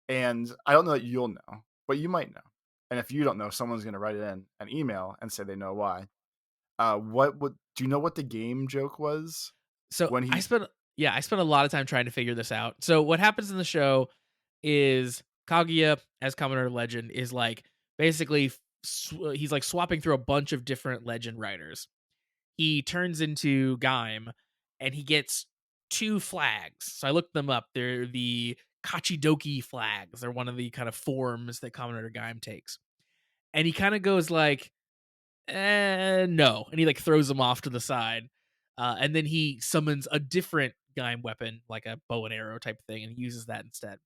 And I don't know that you'll know, but you might know. And if you don't know, someone's gonna write it in an email and say they know why. What would do you know what the game joke was So when I he spent I spent a lot of time trying to figure this out. So what happens in the show is Kaguya as Commoner Legend is like basically he's like swapping through a bunch of different legend writers. He turns into Gaim and he gets two flags. So I looked them up. They're the Kachidoki flags. They're one of the kind of forms that Kamen Rider Gaim takes. And he kind of goes like, no. And he like throws them off to the side. And then he summons a different Gaim weapon, like a bow and arrow type thing, and he uses that instead.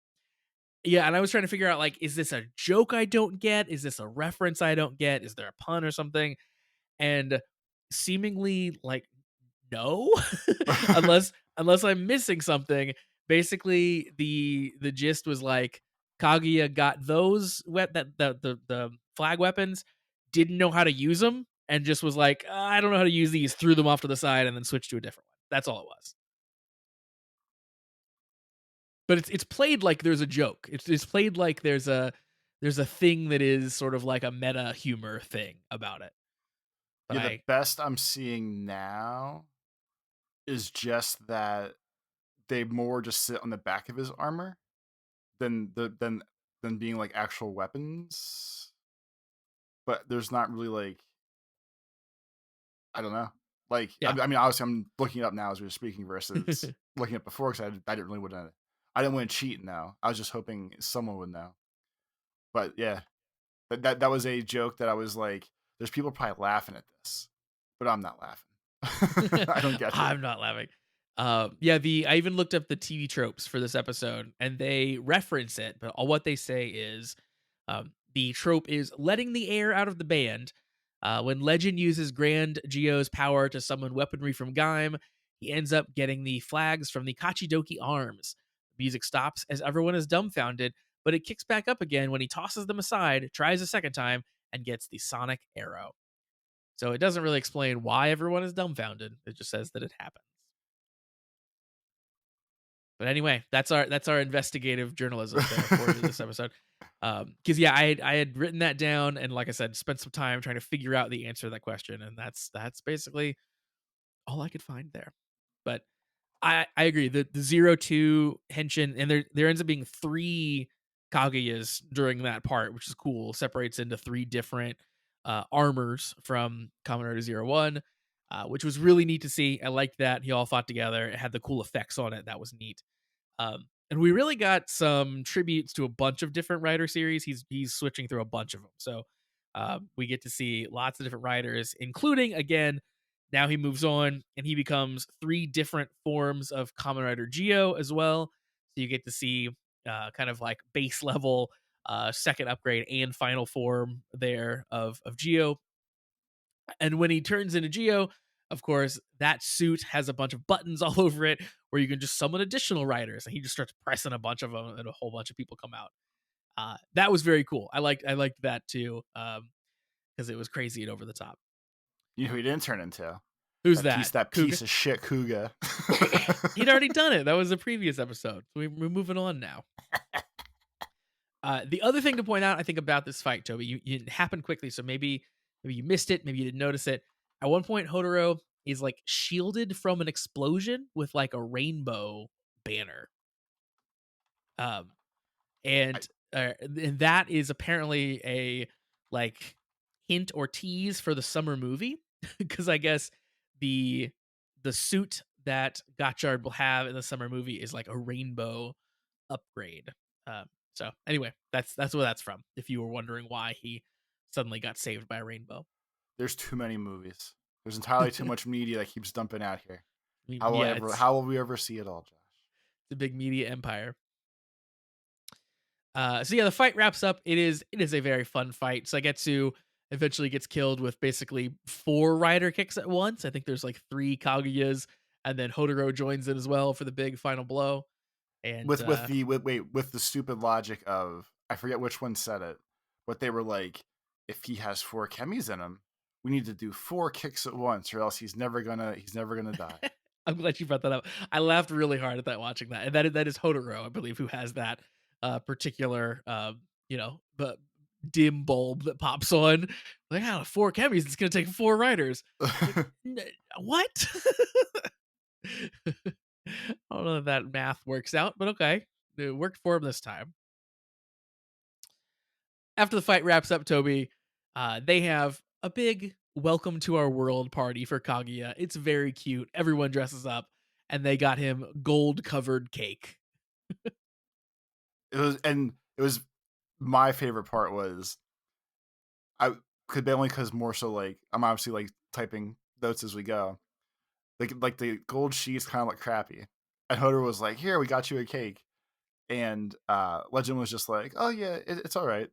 Yeah, and I was trying to figure out like, is this a joke I don't get? Is this a reference I don't get? Is there a pun or something? And seemingly like no, unless I'm missing something. Basically, the gist was like Kaguya got those the flag weapons, didn't know how to use them, and just was like, I don't know how to use these, threw them off to the side, and then switched to a different one. That's all it was. But it's played like there's a joke. It's played like there's a thing that is sort of like a meta humor thing about it. But Yeah, the I best I'm seeing now is just that they more just sit on the back of his armor than than being like actual weapons. But there's not really like, I don't know. Like yeah. I mean, obviously I'm looking it up now as we are speaking versus looking up before because I didn't really want to. I didn't want to cheat now. I was just hoping someone would know. But yeah, that was a joke that I was like, there's people probably laughing at this, but I'm not laughing. I don't get it. I'm not laughing. Yeah, the I even looked up the TV tropes for this episode, and they reference it, but all what they say is, the trope is letting the air out of the band. When Legend uses Grand Geo's power to summon weaponry from Gaim, he ends up getting the flags from the Kachidoki arms. The music stops as everyone is dumbfounded, but it kicks back up again when he tosses them aside, tries a second time, and gets the sonic arrow. So it doesn't really explain why everyone is dumbfounded. It just says that it happens. But anyway, that's our investigative journalism there for you this episode. Because yeah, I had written that down and like I said, spent some time trying to figure out the answer to that question, and that's basically all I could find there. But I agree. The 0-2 henshin, and there ends up being 3 Kaguyas during that part, which is cool. Separates into 3 different armors from Kamen Rider 0-1, which was really neat to see. I liked that. He all fought together. It had the cool effects on it. That was neat. And we really got some tributes to a bunch of different writer series. He's switching through a bunch of them. So we get to see lots of different writers, including again, now he moves on and he becomes 3 different forms of Kamen Rider Geo as well. So you get to see kind of like base level, second upgrade and final form there of Geo. And when he turns into Geo, of course, that suit has a bunch of buttons all over it where you can just summon additional riders. And he just starts pressing a bunch of them and a whole bunch of people come out. That was very cool. I liked that too, because it was crazy and over the top. You know who he didn't turn into? Who's that? That Kuga? piece of shit Kuga. He'd already done it. That was the previous episode. So we're moving on now. The other thing to point out, I think, about this fight, Toby, it happened quickly, so maybe you missed it, maybe you didn't notice it. At one point, Hodoro is like shielded from an explosion with like a rainbow banner, um, I, and that is apparently a like hint or tease for the summer movie, because I guess the the suit that Gotchard will have in the summer movie is like a rainbow upgrade. So anyway, that's where that's from. If you were wondering why he suddenly got saved by a rainbow. there's too many movies. There's entirely too much media that keeps dumping out here. I mean, yeah, How will we ever see it all, Josh? it's a big media empire. So yeah, the fight wraps up. It is a very fun fight. So Getsu eventually gets killed with basically 4 rider kicks at once. I think there's like 3 Kaguyas, and then Hodoro joins in as well for the big final blow. And With the stupid logic of, I forget which one said it, but they were like, if he has 4 chemis in him, we need to do 4 kicks at once, or else he's never gonna die. I'm glad you brought that up. I laughed really hard at that watching that, and that is Hodoro, I believe, who has that particular but dim bulb that pops on. Like, out of 4 chemis, it's gonna take 4 riders. Like, what? I don't know if that math works out, but okay, it worked for him this time. After the fight wraps up, Toby, they have a big welcome to our world party for Kaguya. It's very cute. Everyone dresses up, and they got him gold covered cake. it was my favorite part was I could be only because more so like I'm obviously like typing notes as we go. Like the gold sheets kind of look crappy, and Hodor was like, "Here, we got you a cake," and Legend was just like, "Oh yeah, it's all right."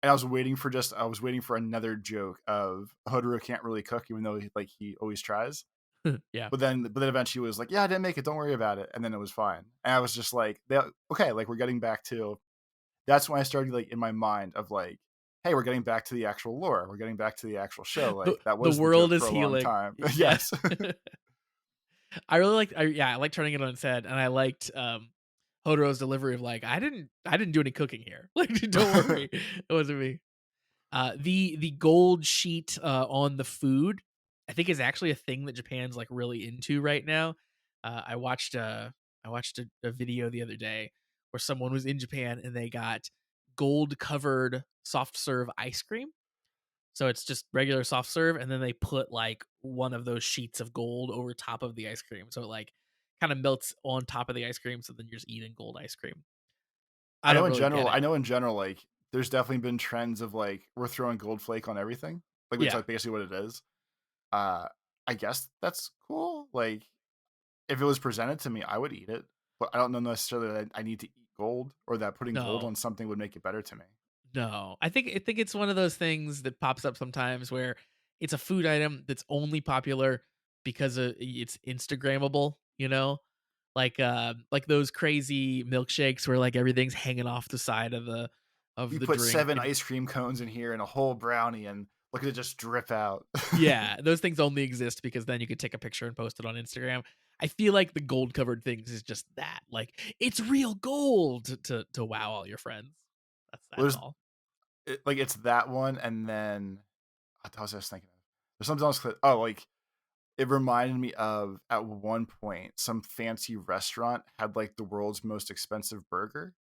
And I was waiting for another joke of Hodor can't really cook, even though he always tries. Yeah. But then eventually was like, "Yeah, I didn't make it. Don't worry about it." And then it was fine. And I was just like, "Okay, like we're getting back to." That's when I started like in my mind of like, "Hey, we're getting back to the actual lore. We're getting back to the actual show. The Like that the was the world joke is for a long healing. time." Yeah. Yes. I like turning it on its head, and I liked, Hodor's delivery of like, "I didn't do any cooking here. Like, don't worry. It wasn't me." The gold sheet, on the food, I think is actually a thing that Japan's, like, really into right now. I watched a video the other day where someone was in Japan and they got gold covered soft serve ice cream. So it's just regular soft serve, and then they put, like, one of those sheets of gold over top of the ice cream, so it, like, kinda melts on top of the ice cream, so then you're just eating gold ice cream. I don't really get it. I know in general, like there's definitely been trends of like we're throwing gold flake on everything, like which Yeah. like basically what it is. Uh, I guess that's cool. Like if it was presented to me, I would eat it, but I don't know necessarily that I need to eat gold or that putting gold No. on something would make it better to me. No. I think it's one of those things that pops up sometimes where it's a food item that's only popular because, it's Instagrammable, you know? Like those crazy milkshakes where, like, everything's hanging off the side of We the put drink, 7 and ice cream cones in here and a whole brownie, and look at it just drip out. yeah, those things only exist because then you could take a picture and post it on Instagram. I feel like the gold covered things is just that, like, "It's real gold," to wow all your friends. That's There's all. like it's that one, and then what was I just thinking of? There's something else. Oh, like it reminded me of at one point some fancy restaurant had like the world's most expensive burger,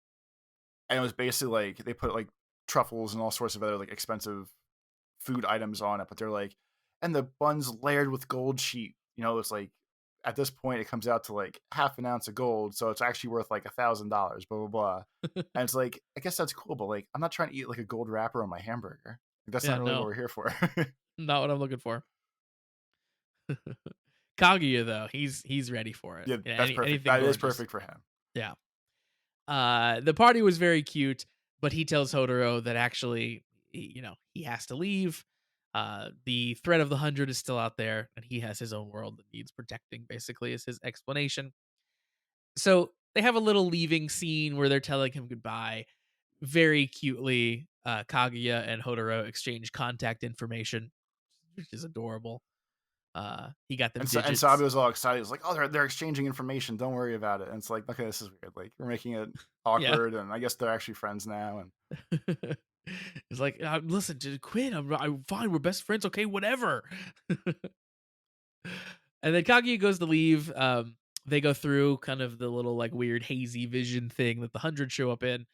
and it was basically like they put like truffles and all sorts of other like expensive food items on it, but they're like, and the bun's layered with gold sheet. It's like at this point it comes out to like half an ounce of gold, so it's actually worth like $1,000. Blah blah blah. And it's like, I guess that's cool, but like I'm not trying to eat like a gold wrapper on my hamburger. Like, that's Yeah, not really what no. we're here for. Not what I'm looking for. Kaguya though, he's ready for it. Yeah, Yeah, that's perfect. anything That is gorgeous. perfect for him. Yeah. The party was very cute, but he tells Hodoro that actually, he has to leave. The threat of the 100 is still out there, and he has his own world that needs protecting, basically, is his explanation. So they have a little leaving scene where they're telling him goodbye. Very cutely, Kaguya and Hodoro exchange contact information, which is adorable. He got them And digits. Sabi was all excited. He's like, "Oh, they're exchanging information. Don't worry about it." And it's like, okay, this is weird. Like we're making it Yeah. awkward, and I guess they're actually friends now. And It's like, listen, just quit. I'm fine. We're best friends. Okay, whatever. And then Kaguya goes to leave. They go through kind of the little like weird hazy vision thing that the 100 show up in,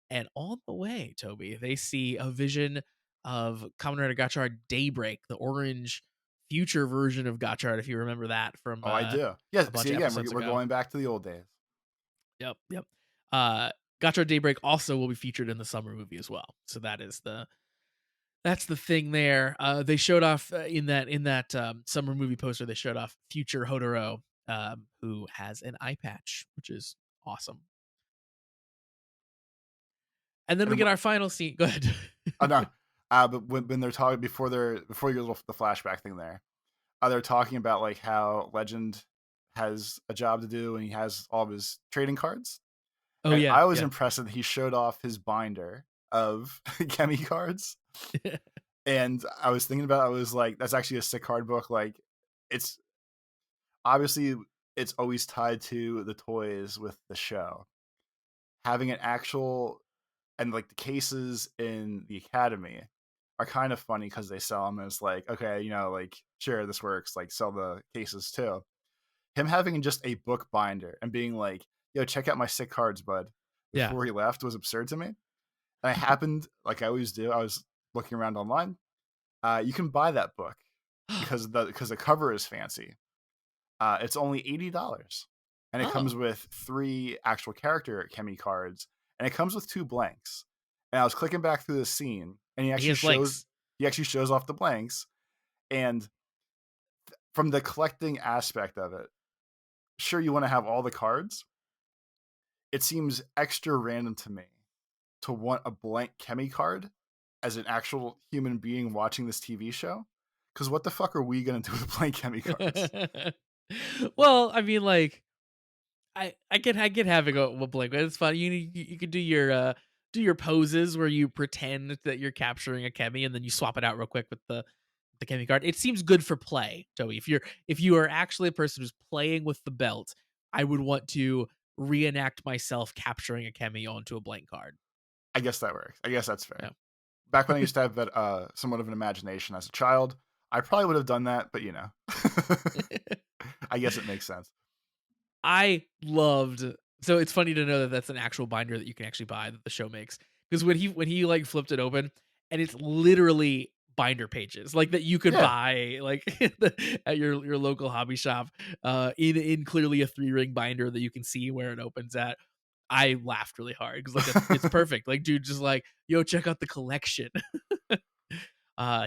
and on the way, Toby, they see a vision of Kamen Rider Gotchard Daybreak, the orange future version of Gotchard, if you remember that from oh, I do. Yeah. a bunch See, of again, episodes we're ago. going back to the old days. Yep, yep. Gotchard Daybreak also will be featured in the summer movie as well. So that's the thing there. They showed off in that summer movie poster. They showed off future Hodoro, who has an eye patch, which is awesome. And then we And get our final scene. Go ahead. oh no, but when they're talking before your little the flashback thing there, they're talking about like how Legend has a job to do and he has all of his trading cards. Oh And yeah, I was yeah. impressed that he showed off his binder of Chemi cards. And I was thinking about, I was like, that's actually a sick card book. Like, it's obviously it's always tied to the toys with the show. Having an actual and like the cases in the academy are kind of funny because they sell them as like, okay, like sure this works, like sell the cases too. Him having just a book binder and being like, yo, check out my sick cards, bud, Yeah. before he left was absurd to me. And I happened, like I always do, I was looking around online. You can buy that book because the cover is fancy. It's only $80, and it comes Oh. with 3 actual character Chemi cards and it comes with two blanks. And I was clicking back through the scene, and He has blanks. he actually shows off the blanks. And from the collecting aspect of it, sure you want to have all the cards. It seems extra random to me to want a blank Kemi card as an actual human being watching this TV show. Because what the fuck are we gonna do with blank Kemi cards? Well, I mean, like, I get having a blank. It's fun. You could do your poses where you pretend that you're capturing a Kemi and then you swap it out real quick with the Kemi card. It seems good for play, Toby. If you are actually a person who's playing with the belt, I would want to reenact myself capturing a Kemi onto a blank card. I guess that works. I guess that's fair. Yeah. Back when I used to have that somewhat of an imagination as a child, I probably would have done that, but I guess it makes sense. I loved so it's funny to know that that's an actual binder that you can actually buy that the show makes. Because when he like flipped it open and it's literally binder pages like that you could Yeah. buy like at your local hobby shop in clearly a 3-ring binder that you can see where it opens at. I laughed really hard because like it's perfect. Like dude just like, yo, check out the collection.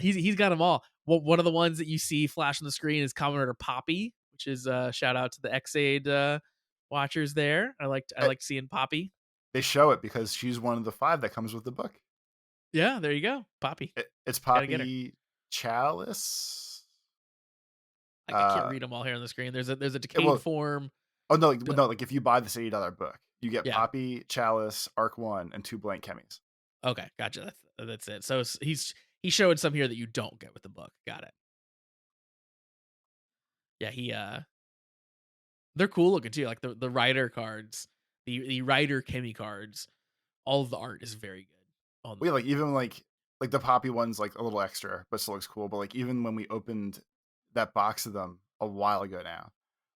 He's got them all. One of the ones that you see flash on the screen is Commodore Poppy, which is shout out to the Xaid watchers there. I Eh, like seeing Poppy. they show it because she's one of the 5 that comes with the book. Yeah, there you go, Poppy. It's Gotta get her. Poppy Chalice. I can't Uh, read them all here on the screen. There's a decayed well, form. oh no, The, no, like if you buy this $80 book, you get yeah. Poppy, Chalice, Arc 1, and 2 blank Chemis. Okay, gotcha. That's it. So he's showing some here that you don't get with the book. Got it. Yeah, they're cool looking too. Like the rider cards, the rider Kemi cards. All of the art is very good on We them. like even like the Poppy one's like a little extra, but still looks cool. But like even when we opened that box of them a while ago now,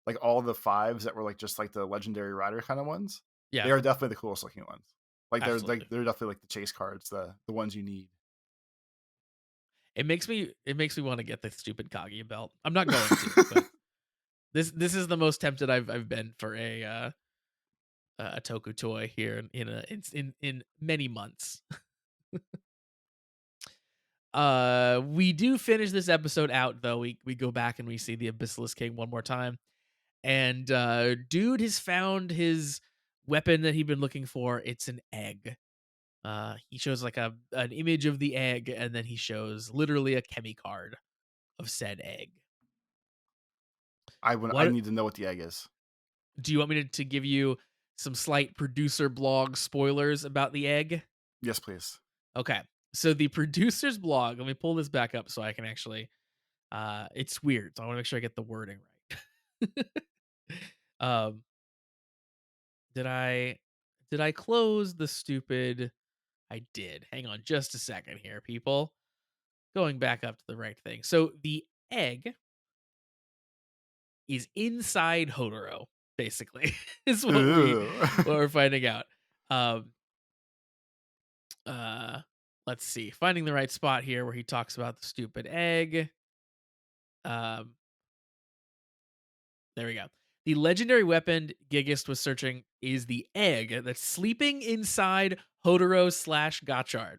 like all the 5s that were like just like the legendary rider kind of ones, Yeah, they are definitely the coolest looking ones. absolutely. They're definitely like the chase cards, the ones you need. It makes me want to get the stupid Kagi belt. I'm not going to, but this is the most tempted I've been for a Toku toy here in many months. We do finish this episode out though. We go back and we see the Abyssalisk King one more time, and dude has found his weapon that he'd been looking for. It's an egg. He shows like an image of the egg, and then he shows literally a Kemi card of said egg. I What need to know what the egg is. do you want me to give you some slight producer blog spoilers about the egg? Yes, please. Okay. So the producer's blog, let me pull this back up so I can actually it's weird. So I want to make sure I get the wording right. um did I close the stupid I did. Hang on just a second here, people. Going back up to the right thing. So the egg is inside Hodoro, basically, is Ooh. what we're finding out. Um, uh, let's see, finding the right spot here where he talks about the stupid egg. Um, there we go. The legendary weapon Gigist was searching is the egg that's sleeping inside Hodoro slash Gotchard.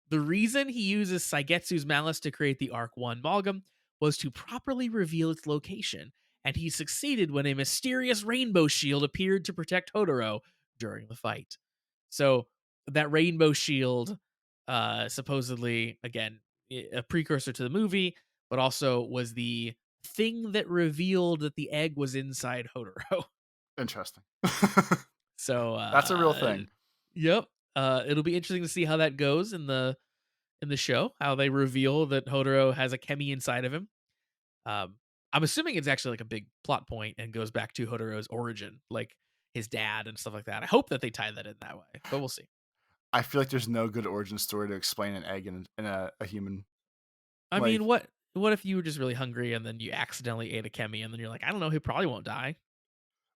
The reason he uses Saigetsu's malice to create the Arc 1 Amalgam was to properly reveal its location, and he succeeded when a mysterious rainbow shield appeared to protect Hodoro during the fight. So that rainbow shield, supposedly, again, a precursor to the movie, but also was the thing that revealed that the egg was inside Hodoro. Interesting. So, That's a real thing. yep. It'll be interesting to see how that goes in the show, how they reveal that Hodoro has a Kemi inside of him. Um, I'm assuming it's actually like a big plot point and goes back to Hodoro's origin, like his dad and stuff like that. I hope that they tie that in that way, but we'll see. I feel like there's no good origin story to explain an egg in a human. I Like mean, what if you were just really hungry and then you accidentally ate a Kemi and then you're like, I don't know, he probably won't die.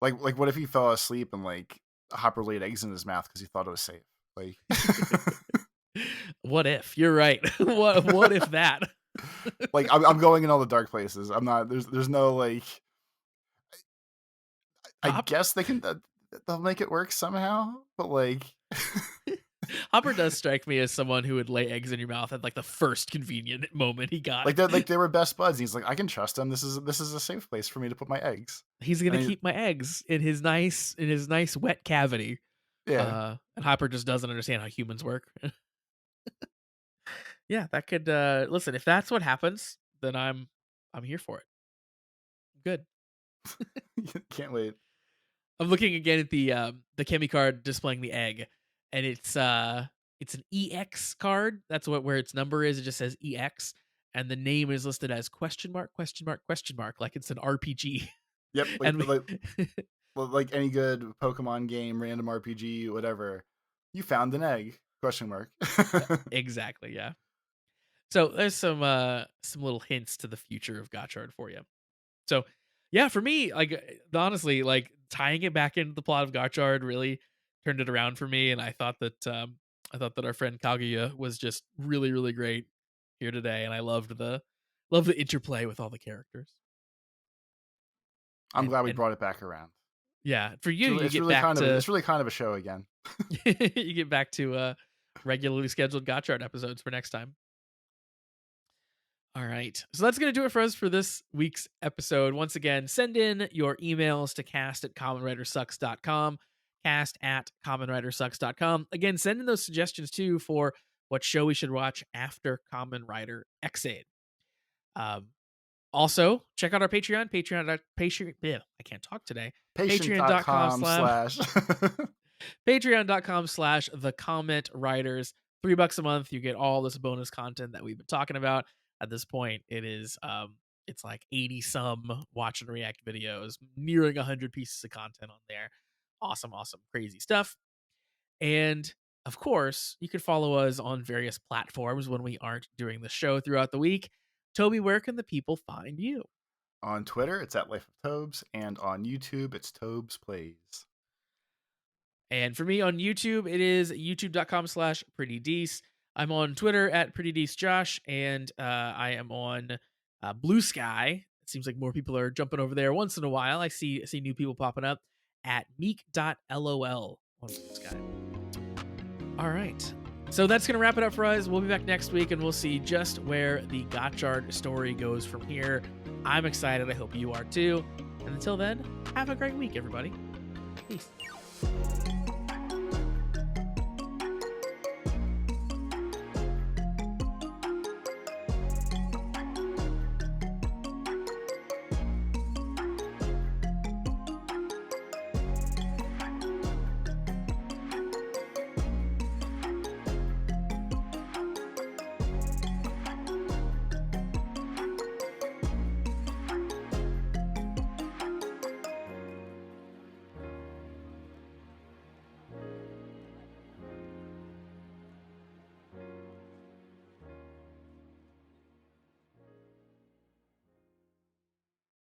like what if he fell asleep and like Hopper laid eggs in his mouth because he thought it was safe? Like What if? You're right. What if that? like I'm going in all the dark places. I'm not. There's no like. I Hop guess they'll make it work somehow, but like Hopper does strike me as someone who would lay eggs in your mouth at like the first convenient moment he got. Like they were best buds. He's like, I can trust him. This is a safe place for me to put my eggs. He's gonna And he, keep my eggs in his nice wet cavity. yeah, And Hopper just doesn't understand how humans work. Yeah, that could listen, if that's what happens, then I'm here for it. Good. can't wait. I'm looking again at the Chemi card displaying the egg, and it's an EX card. That's what where its number is. It just says EX, and the name is listed as question mark question mark question mark, like it's an RPG. Yep, And we like any good Pokemon game, random RPG, whatever. You found an egg? Question mark. exactly, yeah. So there's some little hints to the future of Gotchard for you. So yeah, for me, like honestly, like tying it back into the plot of Gotchard really turned it around for me, and I thought that our friend Kaguya was just really really great here today, and I loved the interplay with all the characters. I'm glad we And brought it back around. yeah, for It's you, really, you it's get really back kind of to it's really kind of a show again. you get back to regularly scheduled Gotchard episodes for next time. All right. So that's going to do it for us for this week's episode. Once again, send in your emails to cast@commonwritersucks.com, cast@commonwritersucks.com. Again, send in those suggestions too for what show we should watch after Kamen Rider Xaid. Um, Also, check out our Patreon. Yeah, I can't talk today. Patreon.com Patient.com slash slash. Patreon.com slash the comment writers. $3 a month. You get all this bonus content that we've been talking about. At this point, it's like 80 some watch and react videos, nearing 100 pieces of content on there. Awesome, crazy stuff. And of course, you could follow us on various platforms when we aren't doing the show throughout the week. Toby, where can the people find you? On Twitter, it's at Life of Tobes, and on YouTube, it's Tobes Plays. And for me on YouTube, it is youtube.com/prettydece. I'm on Twitter at prettydecejosh, and I am on Blue Sky. It seems like more people are jumping over there once in a while. I see new people popping up at meek.lol on Blue Sky. All right. So that's going to wrap it up for us. We'll be back next week, and we'll see just where the Gotchard story goes from here. I'm excited. I hope you are too. And until then, have a great week, everybody. Peace.